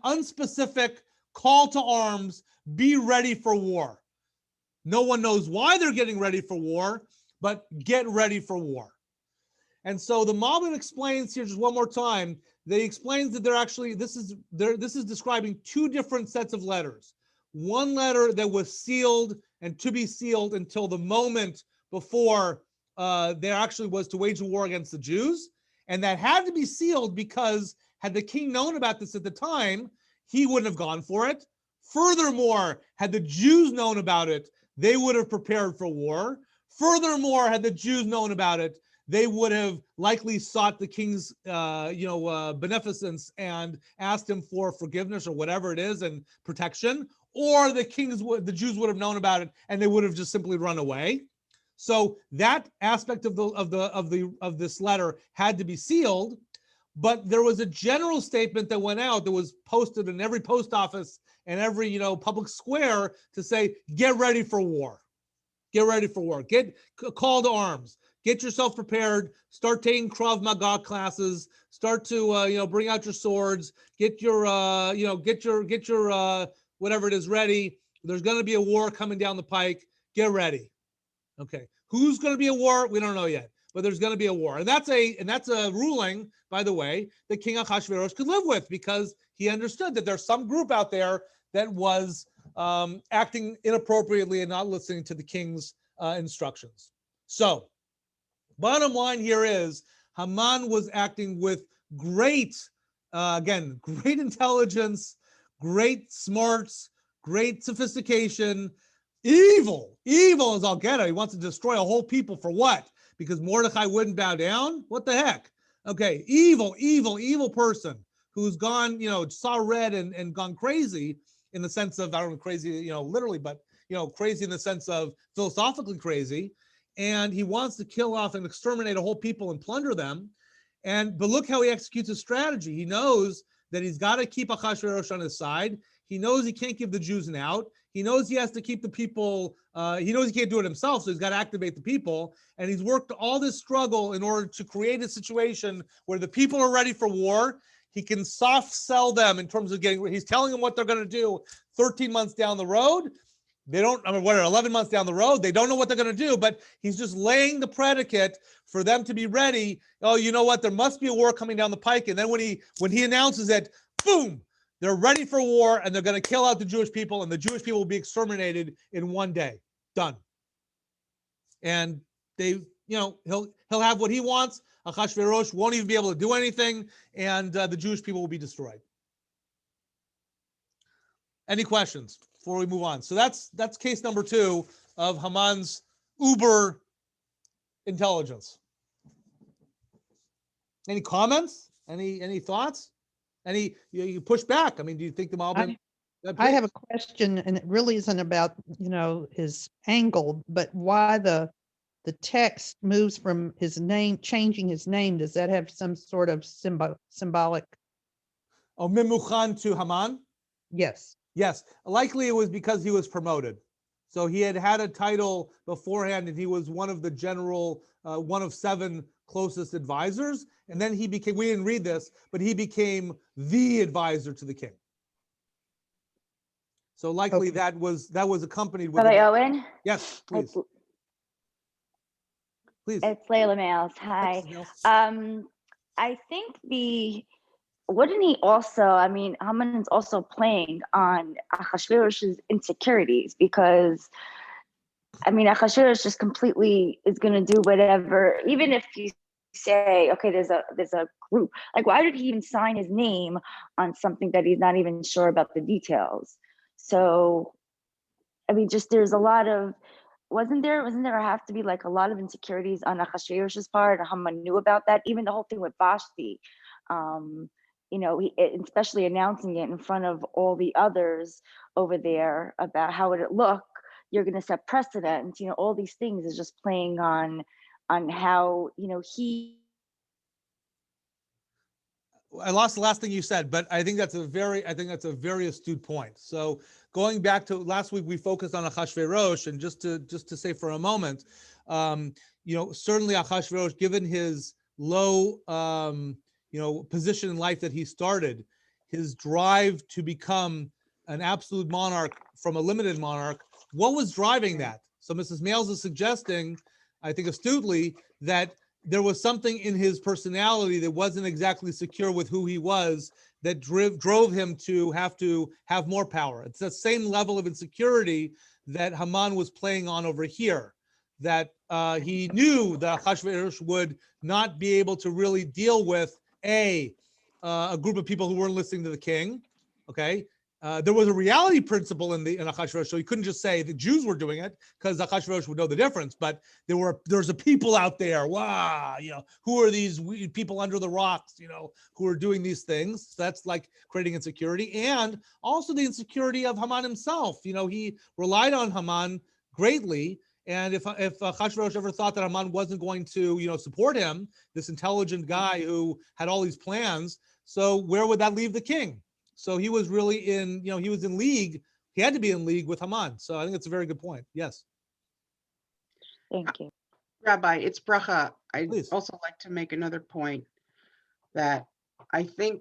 unspecific call to arms, be ready for war. No one knows why they're getting ready for war, but get ready for war. And so the Malbim explains here just one more time, that he explains that they're actually, this is describing two different sets of letters. One letter that was sealed and to be sealed until the moment before there actually was to wage a war against the Jews. And that had to be sealed because had the king known about this at the time, he wouldn't have gone for it. Furthermore, had the Jews known about it, they would have prepared for war. Furthermore, had the Jews known about it, they would have likely sought the king's beneficence and asked him for forgiveness or whatever it is and protection. Or the Jews would have known about it and they would have just simply run away. So that aspect of this letter had to be sealed, but there was a general statement that went out that was posted in every post office and every public square to say, get ready for war. Get ready for war. Get call to arms. Get yourself prepared. Start taking Krav Maga classes. Start to bring out your swords. Get your whatever it is ready. There's going to be a war coming down the pike. Get ready. Okay. Who's going to be a war? We don't know yet, but there's going to be a war, and that's a ruling, by the way, that King Achashverosh could live with because he understood that there's some group out there that was acting inappropriately and not listening to the king's instructions. So bottom line here is Haman was acting with great intelligence, great smarts, great sophistication, evil as all get out. He wants to destroy a whole people for what? Because Mordecai wouldn't bow down? What the heck? Okay, evil person who's gone, saw red and gone crazy in the sense of, I don't know, crazy, literally, but, crazy in the sense of philosophically crazy. And he wants to kill off and exterminate a whole people and plunder them. But look how he executes his strategy. He knows that he's got to keep Achashverosh on his side. He knows he can't give the Jews an out. He knows he has to keep the people, he knows he can't do it himself, so he's got to activate the people. And he's worked all this struggle in order to create a situation where the people are ready for war. He can soft sell them in terms of he's telling them what they're going to do 13 months down the road. They don't, 11 months down the road, they don't know what they're going to do, but he's just laying the predicate for them to be ready. Oh, you know what? There must be a war coming down the pike. And then when he announces it, boom, they're ready for war and they're going to kill out the Jewish people and the Jewish people will be exterminated in one day. Done. And he'll have what he wants. Achashverosh won't even be able to do anything and the Jewish people will be destroyed. Any questions before we move on? So that's case number 2 of Haman's uber intelligence. Any comments? Any thoughts? You push back? Do you think the Malbim? I have a question, and it really isn't about his angle, but why the text moves from his name, changing his name. Does that have some sort of symbolic? Oh, Mimuchan to Haman? Yes. Yes, likely it was because he was promoted. So he had a title beforehand and he was one of the general, one of 7 closest advisors. And then he became, we didn't read this, but he became the advisor to the king. So likely that was accompanied with. Rabbi Owen? Yes, please. Please. It's Layla Males. Hi. I think wouldn't he also, Haman's also playing on Achashverosh's insecurities because, Achashverosh just completely is going to do whatever, even if you say, okay, there's a group, like why did he even sign his name on something that he's not even sure about the details? So, there's a lot of, wasn't there have to be like a lot of insecurities on Achashverosh's part, or Haman knew about that, even the whole thing with Vashti, especially announcing it in front of all the others over there about how would it look, you're going to set precedent, all these things is just playing on how, he. I lost the last thing you said, but I think that's a very astute point. So going back to last week, we focused on Achashverosh, and just to say for a moment, certainly Achashverosh, given his low, position in life that he started, his drive to become an absolute monarch from a limited monarch, what was driving that? So Mrs. Males is suggesting, I think astutely, that there was something in his personality that wasn't exactly secure with who he was that drove him to have more power. It's the same level of insecurity that Haman was playing on over here, that he knew that Achashverosh would not be able to really deal with a group of people who weren't listening to the king. Okay. There was a reality principle in Achashverosh, so he couldn't just say the Jews were doing it because Achashverosh would know the difference. But there's a people out there. Wow, who are these people under the rocks? Who are doing these things? So that's like creating insecurity, and also the insecurity of Haman himself. He relied on Haman greatly, and if Achashverosh ever thought that Haman wasn't going to support him, this intelligent guy who had all these plans, so where would that leave the king? So he was really he was in league. He had to be in league with Haman. So I think it's a very good point. Yes. Thank you. Rabbi, it's Bracha. I'd Please. also like to make another point that I think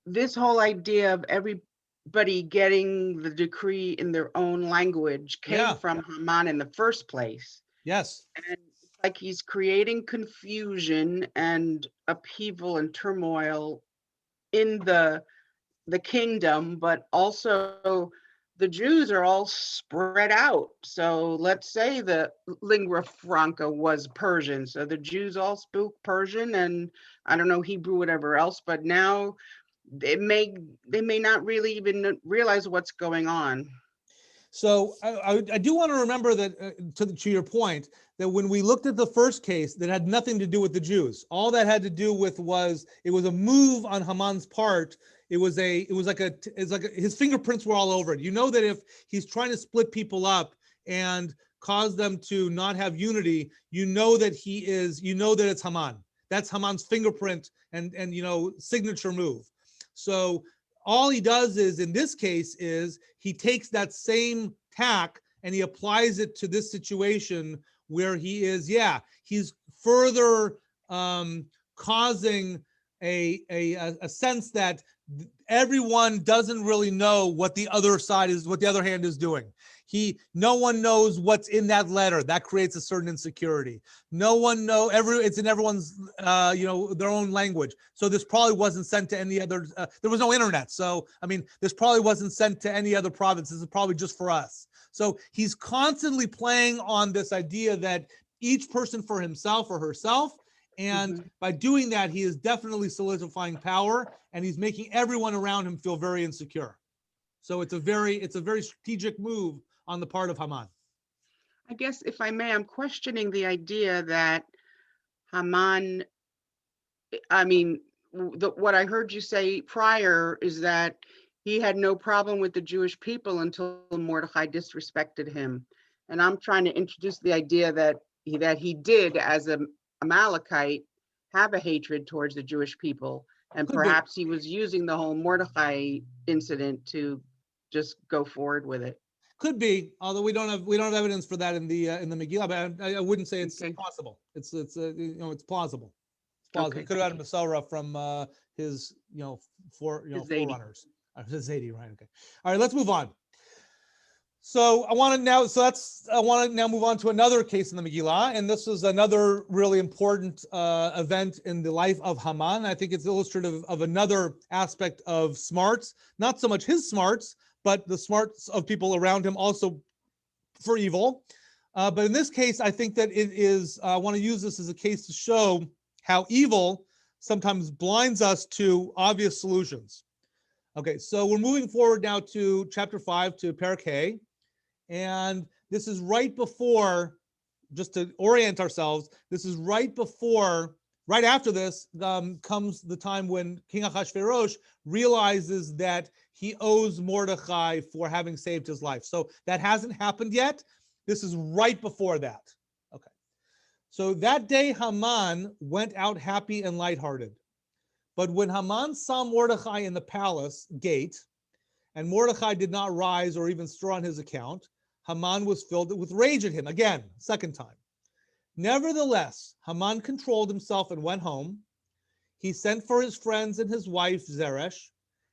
this whole idea of everybody getting the decree in their own language came from Haman in the first place. Yes. And it's like he's creating confusion and upheaval and turmoil in the kingdom, but also the Jews are all spread out. So let's say the lingua franca was Persian. So the Jews all spoke Persian and I don't know, Hebrew, whatever else, but now they may not really even realize what's going on. So I do want to remember that to your point, that when we looked at the first case, that had nothing to do with the Jews. All that had to do with was it was a move on Haman's part. It was like his fingerprints were all over it. You know that if he's trying to split people up and cause them to not have unity, you know that it's Haman. That's Haman's fingerprint and signature move. So all he does is, in this case, is he takes that same tack and he applies it to this situation where he's further causing a sense that everyone doesn't really know what the other hand is doing. No one knows what's in that letter. That creates a certain insecurity. No one it's in everyone's their own language. So this probably wasn't sent to any other. There was no internet, so I mean, this probably wasn't sent to any other province. This is probably just for us. So he's constantly playing on this idea that each person for himself or herself. And by doing that, he is definitely solidifying power, and he's making everyone around him feel very insecure. So it's a very strategic move on the part of Haman. I guess, if I may, I'm questioning the idea that Haman, what I heard you say prior is that he had no problem with the Jewish people until Mordecai disrespected him. And I'm trying to introduce the idea that he did, as a Amalekite, have a hatred towards the Jewish people. And perhaps he was using the whole Mordecai incident to just go forward with it. Could be, although we don't have evidence for that in the Megilat, but I wouldn't say it's possible. It's plausible. Okay. He could have had a Masorah from his forerunners. His Zadie, right? Okay. All right, let's move on. So I want to now move on to another case in the Megilah, and this is another really important event in the life of Haman. I think it's illustrative of another aspect of smarts, not so much his smarts, but the smarts of people around him also for evil. But in this case, I think that it is, I want to use this as a case to show how evil sometimes blinds us to obvious solutions. Okay, so we're moving forward now to chapter 5, to Perek Hay. And this is right before, just to orient ourselves, this is right after this comes the time when King Ahasuerus realizes that he owes Mordecai for having saved his life. So that hasn't happened yet. This is right before that. Okay. So that day Haman went out happy and lighthearted. But when Haman saw Mordecai in the palace gate, and Mordecai did not rise or even stir on his account, Haman was filled with rage at him. Again, second time. Nevertheless, Haman controlled himself and went home. He sent for his friends and his wife Zeresh,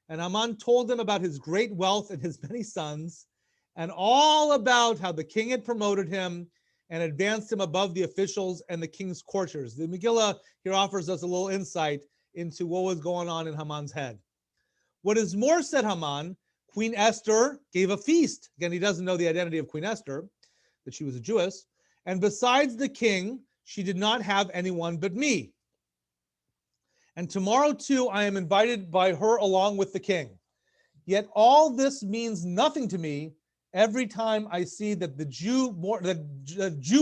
and Haman told them about his great wealth and his many sons, and all about how the king had promoted him and advanced him above the officials and the king's courtiers. The Megillah here offers us a little insight into what was going on in Haman's head. What is more, said Haman, Queen Esther gave a feast. Again, he doesn't know the identity of Queen Esther, that she was a Jewess. And besides the king, she did not have anyone but me. And tomorrow too, I am invited by her along with the king. Yet all this means nothing to me every time I see that the Jew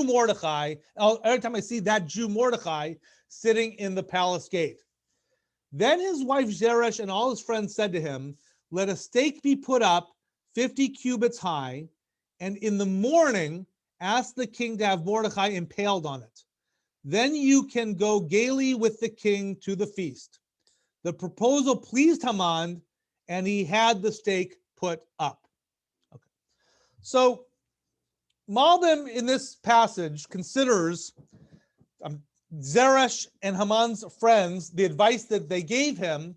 Mordecai, every time I see that Jew Mordecai sitting in the palace gate. Then his wife Zeresh and all his friends said to him, let a stake be put up 50 cubits high, and in the morning ask the king to have Mordecai impaled on it. Then you can go gaily with the king to the feast. The proposal pleased Haman, and he had the stake put up. Okay. So Malbim in this passage considers Zeresh and Haman's friends, the advice that they gave him,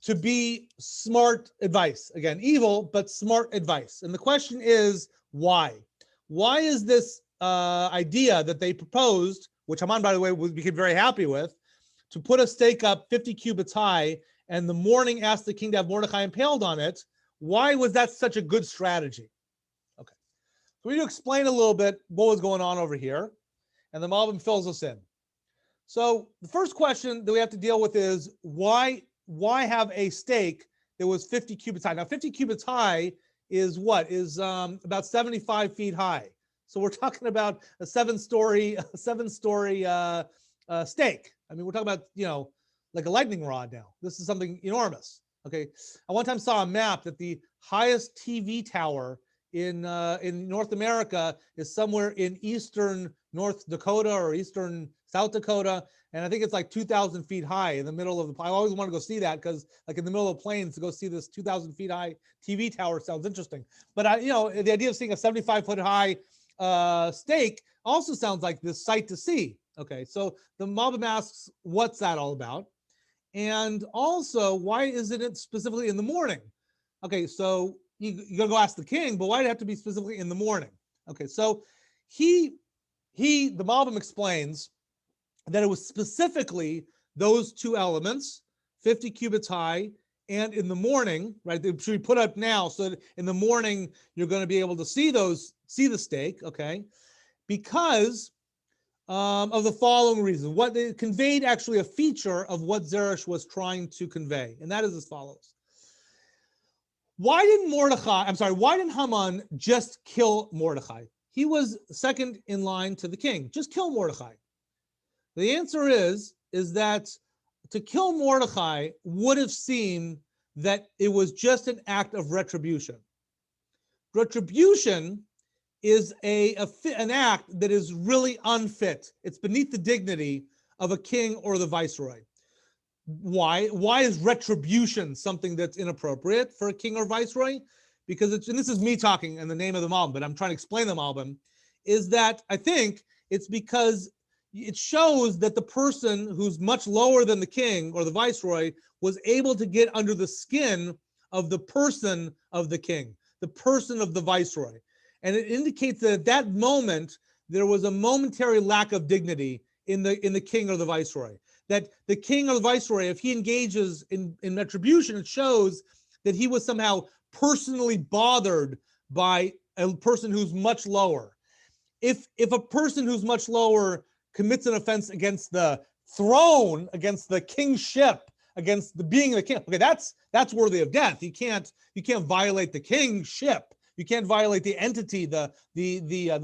to be smart advice. Again, evil, but smart advice. And the question is, why? Why is this idea that they proposed, which Haman, by the way, became very happy with, to put a stake up 50 cubits high and the morning ask the king to have Mordecai impaled on it? Why was that such a good strategy? Okay, so we need to explain a little bit what was going on over here, and the Malbim fills us in. So the first question that we have to deal with is why have a stake that was 50 cubits high? Now 50 cubits high is what? Is about 75 feet high. So we're talking about a seven-story stake. I mean, we're talking about, like a lightning rod now. This is something enormous. Okay. I one time saw a map that the highest TV tower in North America is somewhere in eastern North Dakota or eastern South Dakota. And I think it's like 2,000 feet high in the middle of the, I always want to go see that because like in the middle of the plains to go see this 2,000 feet high TV tower sounds interesting. But the idea of seeing a 75-foot high stake also sounds like this sight to see. Okay, so the Malbim asks, what's that all about? And also, why isn't it specifically in the morning? Okay, so you gotta go ask the king, but why did it have to be specifically in the morning? Okay, so the Malbim explains that it was specifically those two elements, 50 cubits high, and in the morning, right? They should be put up now so that in the morning you're going to be able to see the stake, okay? Because of the following reason. What they conveyed actually a feature of what Zeresh was trying to convey, and that is as follows. Why didn't Haman just kill Mordechai? He was second in line to the king. Just kill Mordechai. The answer is that to kill Mordechai would have seemed that it was just an act of retribution. Retribution is an act that is really unfit. It's beneath the dignity of a king or the viceroy. Why? Why is retribution something that's inappropriate for a king or viceroy? Because and this is me talking in the name of the Malbim, but I'm trying to explain the Malbim, is that I think it's because it shows that the person who's much lower than the king or the viceroy was able to get under the skin of the person of the king, the person of the viceroy. And it indicates that at that moment, there was a momentary lack of dignity in the king or the viceroy. That the king or the viceroy, if he engages in retribution, it shows that he was somehow personally bothered by a person who's much lower. If a person who's much lower commits an offense against the throne, against the kingship, against the being of the king, okay, that's worthy of death. You can't violate the kingship. You can't violate the entity, the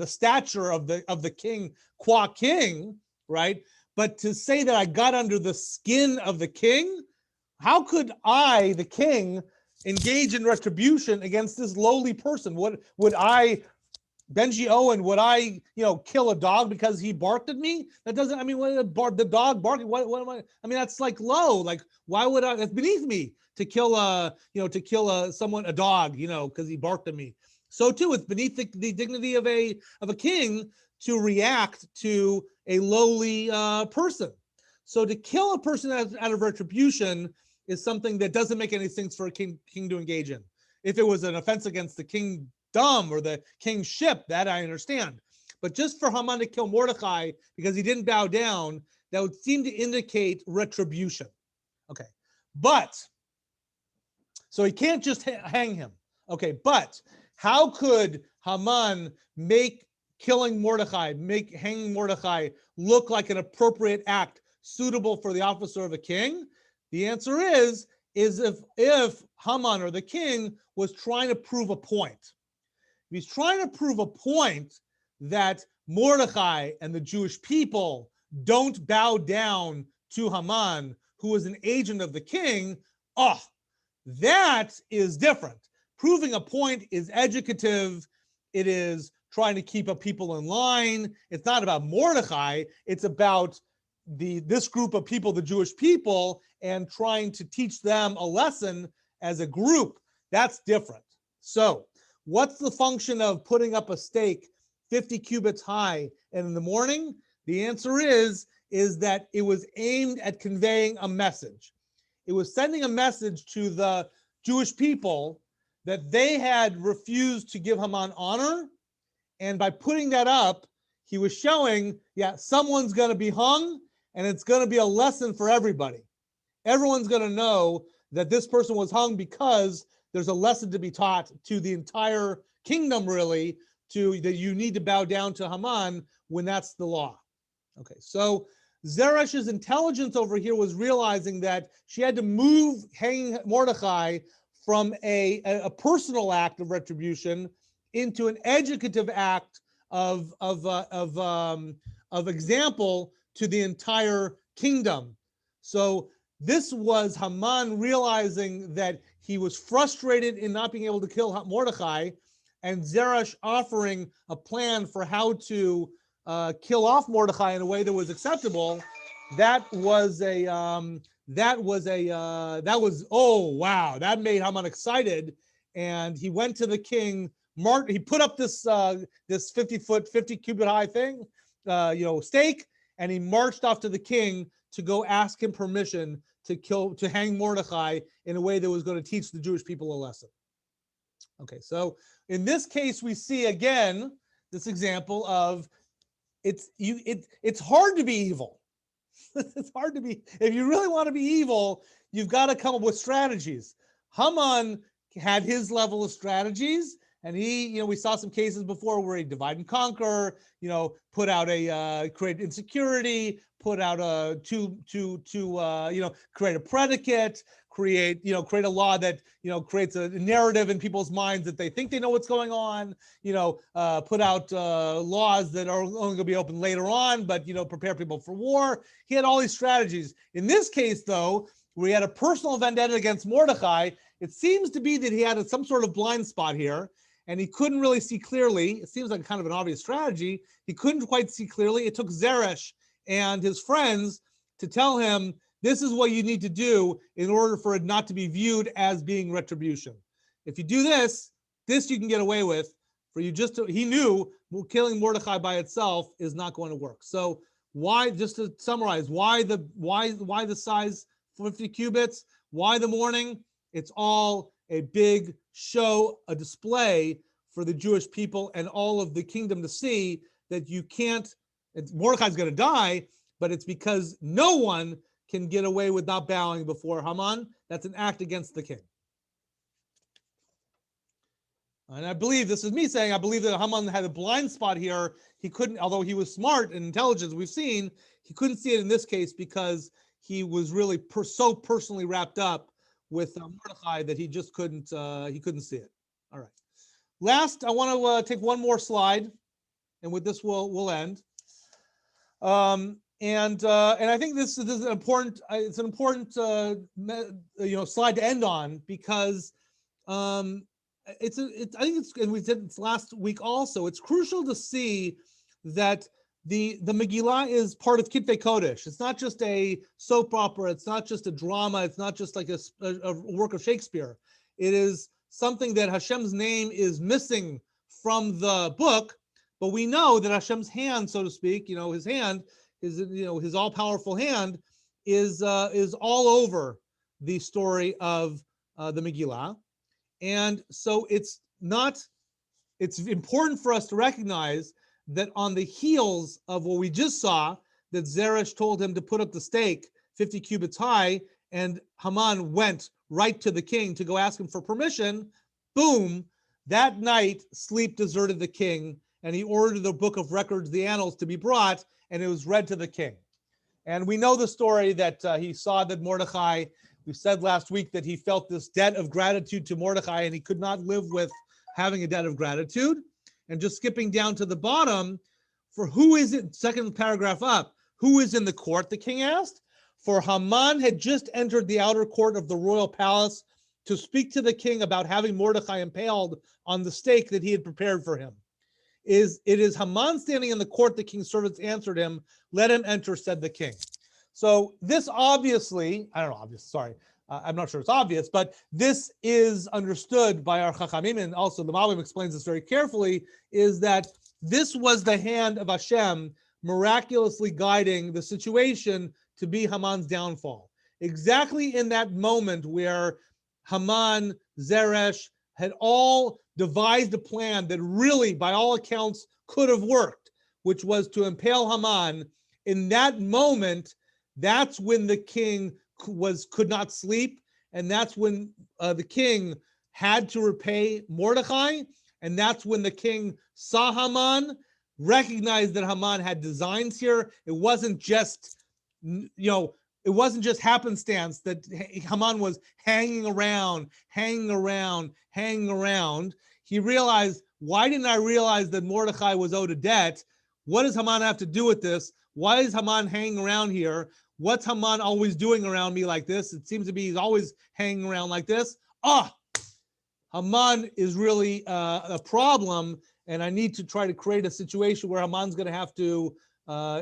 stature of the king, qua king, right? But to say that I got under the skin of the king, how could I, the king, engage in retribution against this lowly person? What would I, Benji Owen, would I, kill a dog because he barked at me? That doesn't, I mean, the dog barking, what am I mean, that's like low. Like, why would I, that's beneath me to kill a dog, because he barked at me. So too, it's beneath the dignity of a king to react to a lowly person. So to kill a person out of retribution is something that doesn't make any sense for a king to engage in. If it was an offense against the kingdom or the kingship, that I understand. But just for Haman to kill Mordechai because he didn't bow down, that would seem to indicate retribution. Okay, but, so he can't just hang him. Okay, but how could Haman make hanging Mordechai look like an appropriate act suitable for the officer of a king? The answer is if Haman or the king was trying to prove a point. If he's trying to prove a point that Mordechai and the Jewish people don't bow down to Haman, who is an agent of the king, that is different. Proving a point is educative. It is trying to keep a people in line. It's not about Mordechai. It's about this group of people, the Jewish people, and trying to teach them a lesson as a group. That's different. So what's the function of putting up a stake 50 cubits high and in the morning? The answer is that it was aimed at conveying a message. It was sending a message to the Jewish people that they had refused to give Haman honor. And by putting that up, he was showing, someone's going to be hung, and it's going to be a lesson for everybody. Everyone's going to know that this person was hung because there's a lesson to be taught to the entire kingdom, really, that you need to bow down to Haman when that's the law. Okay, so Zeresh's intelligence over here was realizing that she had to move hanging Mordechai from a personal act of retribution into an educative act of example to the entire kingdom. So this was Haman realizing that he was frustrated in not being able to kill Mordechai, and Zeresh offering a plan for how to kill off Mordechai in a way that was acceptable. That was oh wow, that made Haman excited, and he went to the king. He put up this 50 cubit high thing, stake, and he marched off to the king to go ask him permission to hang Mordechai in a way that was going to teach the Jewish people a lesson. Okay, so in this case, we see again this example of it's hard to be evil. It's hard to be, if you really want to be evil, you've got to come up with strategies. Haman had his level of strategies, and we saw some cases before where he divide and conquer, put out create insecurity, put out create a predicate, create a law that, creates a narrative in people's minds that they think they know what's going on, put out laws that are only going to be open later on, but, prepare people for war. He had all these strategies. In this case, though, where he had a personal vendetta against Mordechai, it seems to be that he had some sort of blind spot here, and he couldn't really see clearly. It seems like kind of an obvious strategy. He couldn't quite see clearly. It took Zeresh and his friends to tell him, this is what you need to do in order for it not to be viewed as being retribution. If you do this you can get away with. He knew killing Mordechai by itself is not going to work. So why, just to summarize, why the size 50 cubits? Why the mourning? It's all a big show, a display for the Jewish people and all of the kingdom to see that Mordecai's going to die, but it's because no one can get away with not bowing before Haman. That's an act against the king. And I believe, this is me saying, I believe that Haman had a blind spot here. He couldn't, although he was smart and intelligent, we've seen, he couldn't see it in this case because he was really so personally wrapped up with Mordechai that he just couldn't see it. All right. Last, I want to take one more slide, and with this we'll end. And I think this is an important. It's an important slide to end on because I think it's, and we did this last week also. It's crucial to see that the Megilat is part of Kitvei Kodesh. It's not just a soap opera. It's not just a drama. It's not just like a work of Shakespeare. It is something that Hashem's name is missing from the book, but we know that Hashem's hand, so to speak, his hand, his all-powerful hand is all over the story of the Megilah. And so it's important for us to recognize that on the heels of what we just saw, that Zeresh told him to put up the stake 50 cubits high, and Haman went right to the king to go ask him for permission. Boom, that night sleep deserted the king, and he ordered the book of records, the annals, to be brought, and it was read to the king. And we know the story that he saw that Mordechai, we said last week that he felt this debt of gratitude to Mordechai, and he could not live with having a debt of gratitude. And just skipping down to the bottom, for who is it, second paragraph up, who is in the court, the king asked? For Haman had just entered the outer court of the royal palace to speak to the king about having Mordechai impaled on the stake that he had prepared for him. It is Haman standing in the court, the king's servants answered him, let him enter, said the king. So this obviously, I'm not sure it's obvious, but this is understood by our Chachamim, and also the Malbim explains this very carefully, is that this was the hand of Hashem miraculously guiding the situation to be Haman's downfall. Exactly in that moment where Haman, Zeresh had all devised a plan that really, by all accounts, could have worked, which was to impale Haman. In that moment, that's when the king could not sleep, and that's when the king had to repay Mordecai, and that's when the king saw Haman, recognized that Haman had designs here. It wasn't just, it wasn't just happenstance that Haman was hanging around. He realized, why didn't I realize that Mordecai was owed a debt? What does Haman have to do with this? Why is Haman hanging around here? What's Haman always doing around me like this? It seems to be he's always hanging around like this. Haman is really a problem, and I need to try to create a situation where Haman's going to have to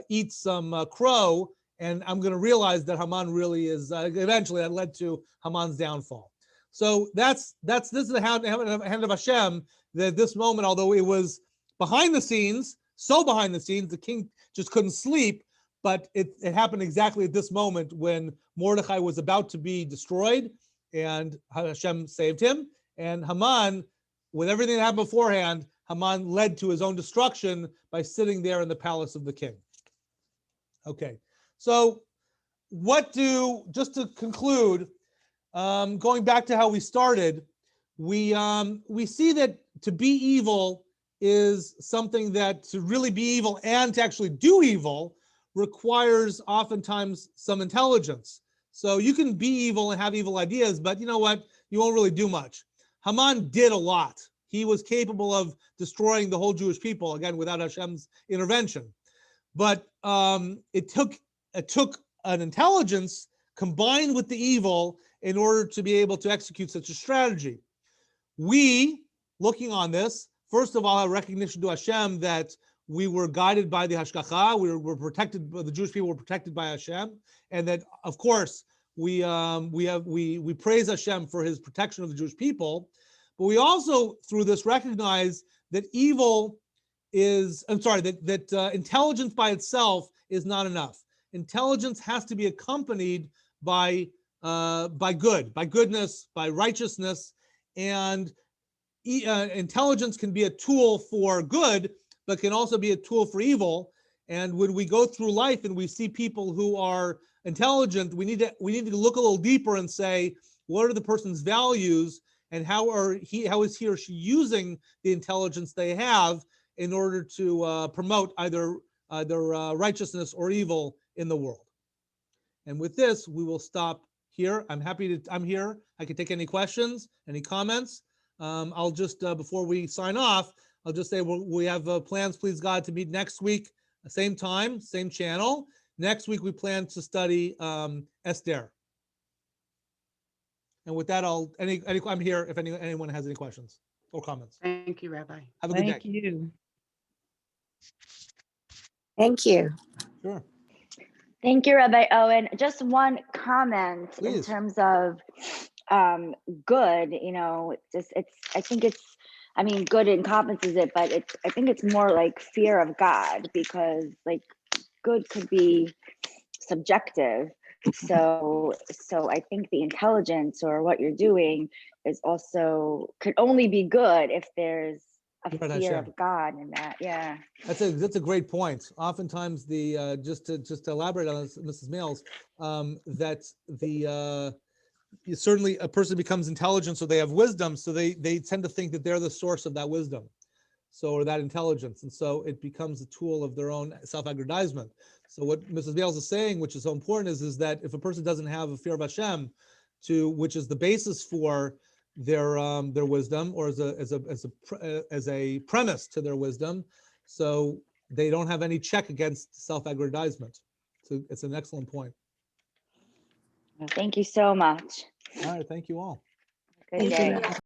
eat some crow, and I'm going to realize that Haman really is. Eventually, that led to Haman's downfall. So this is the hand of Hashem. That this moment, although it was behind the scenes, the king just couldn't sleep. But it happened exactly at this moment when Mordecai was about to be destroyed, and Hashem saved him. And Haman, with everything that happened beforehand, Haman led to his own destruction by sitting there in the palace of the king. Okay, so just to conclude, going back to how we started, we see that to be evil is something that to really be evil and to actually do evil requires oftentimes some intelligence. So you can be evil and have evil ideas, but you know what? You won't really do much. Haman did a lot. He was capable of destroying the whole Jewish people, again, without Hashem's intervention. But it took an intelligence combined with the evil in order to be able to execute such a strategy. We, looking on this, first of all, have recognition to Hashem that we were guided by the Hashgacha, we were protected, the Jewish people were protected by Hashem, and that, of course, we praise Hashem for his protection of the Jewish people, but we also, through this, recognize that intelligence by itself is not enough. Intelligence has to be accompanied by goodness, by righteousness, and intelligence can be a tool for good, but can also be a tool for evil. And when we go through life and we see people who are intelligent, we need to look a little deeper and say, what are the person's values, and how is he or she using the intelligence they have in order to promote either righteousness or evil in the world. And with this, we will stop here. I'm here. I can take any questions, any comments. I'll just, before we sign off, I'll just say we have plans, please God, to meet next week, same time, same channel. Next week, we plan to study Esther. And with that, I'm here if anyone has any questions or comments. Thank you, Rabbi. Have a good day. Thank you. Thank you. Sure. Thank you, Rabbi Owen. Just one comment Please. In terms of good, good encompasses it, but I think it's more like fear of God, because like good could be subjective. So I think the intelligence or what you're doing could only be good if there's a fear of God in that. Yeah. That's a great point. Oftentimes just to elaborate on this, Mrs. Males, certainly a person becomes intelligent, so they have wisdom, so they tend to think that they're the source of that wisdom, or that intelligence, and so it becomes a tool of their own self-aggrandizement. So what Mrs. Bales is saying, which is so important, is that if a person doesn't have a fear of Hashem, which is the basis for their wisdom, or as a premise to their wisdom, so they don't have any check against self-aggrandizement. So it's an excellent point. Thank you so much. All right, thank you all. Good day.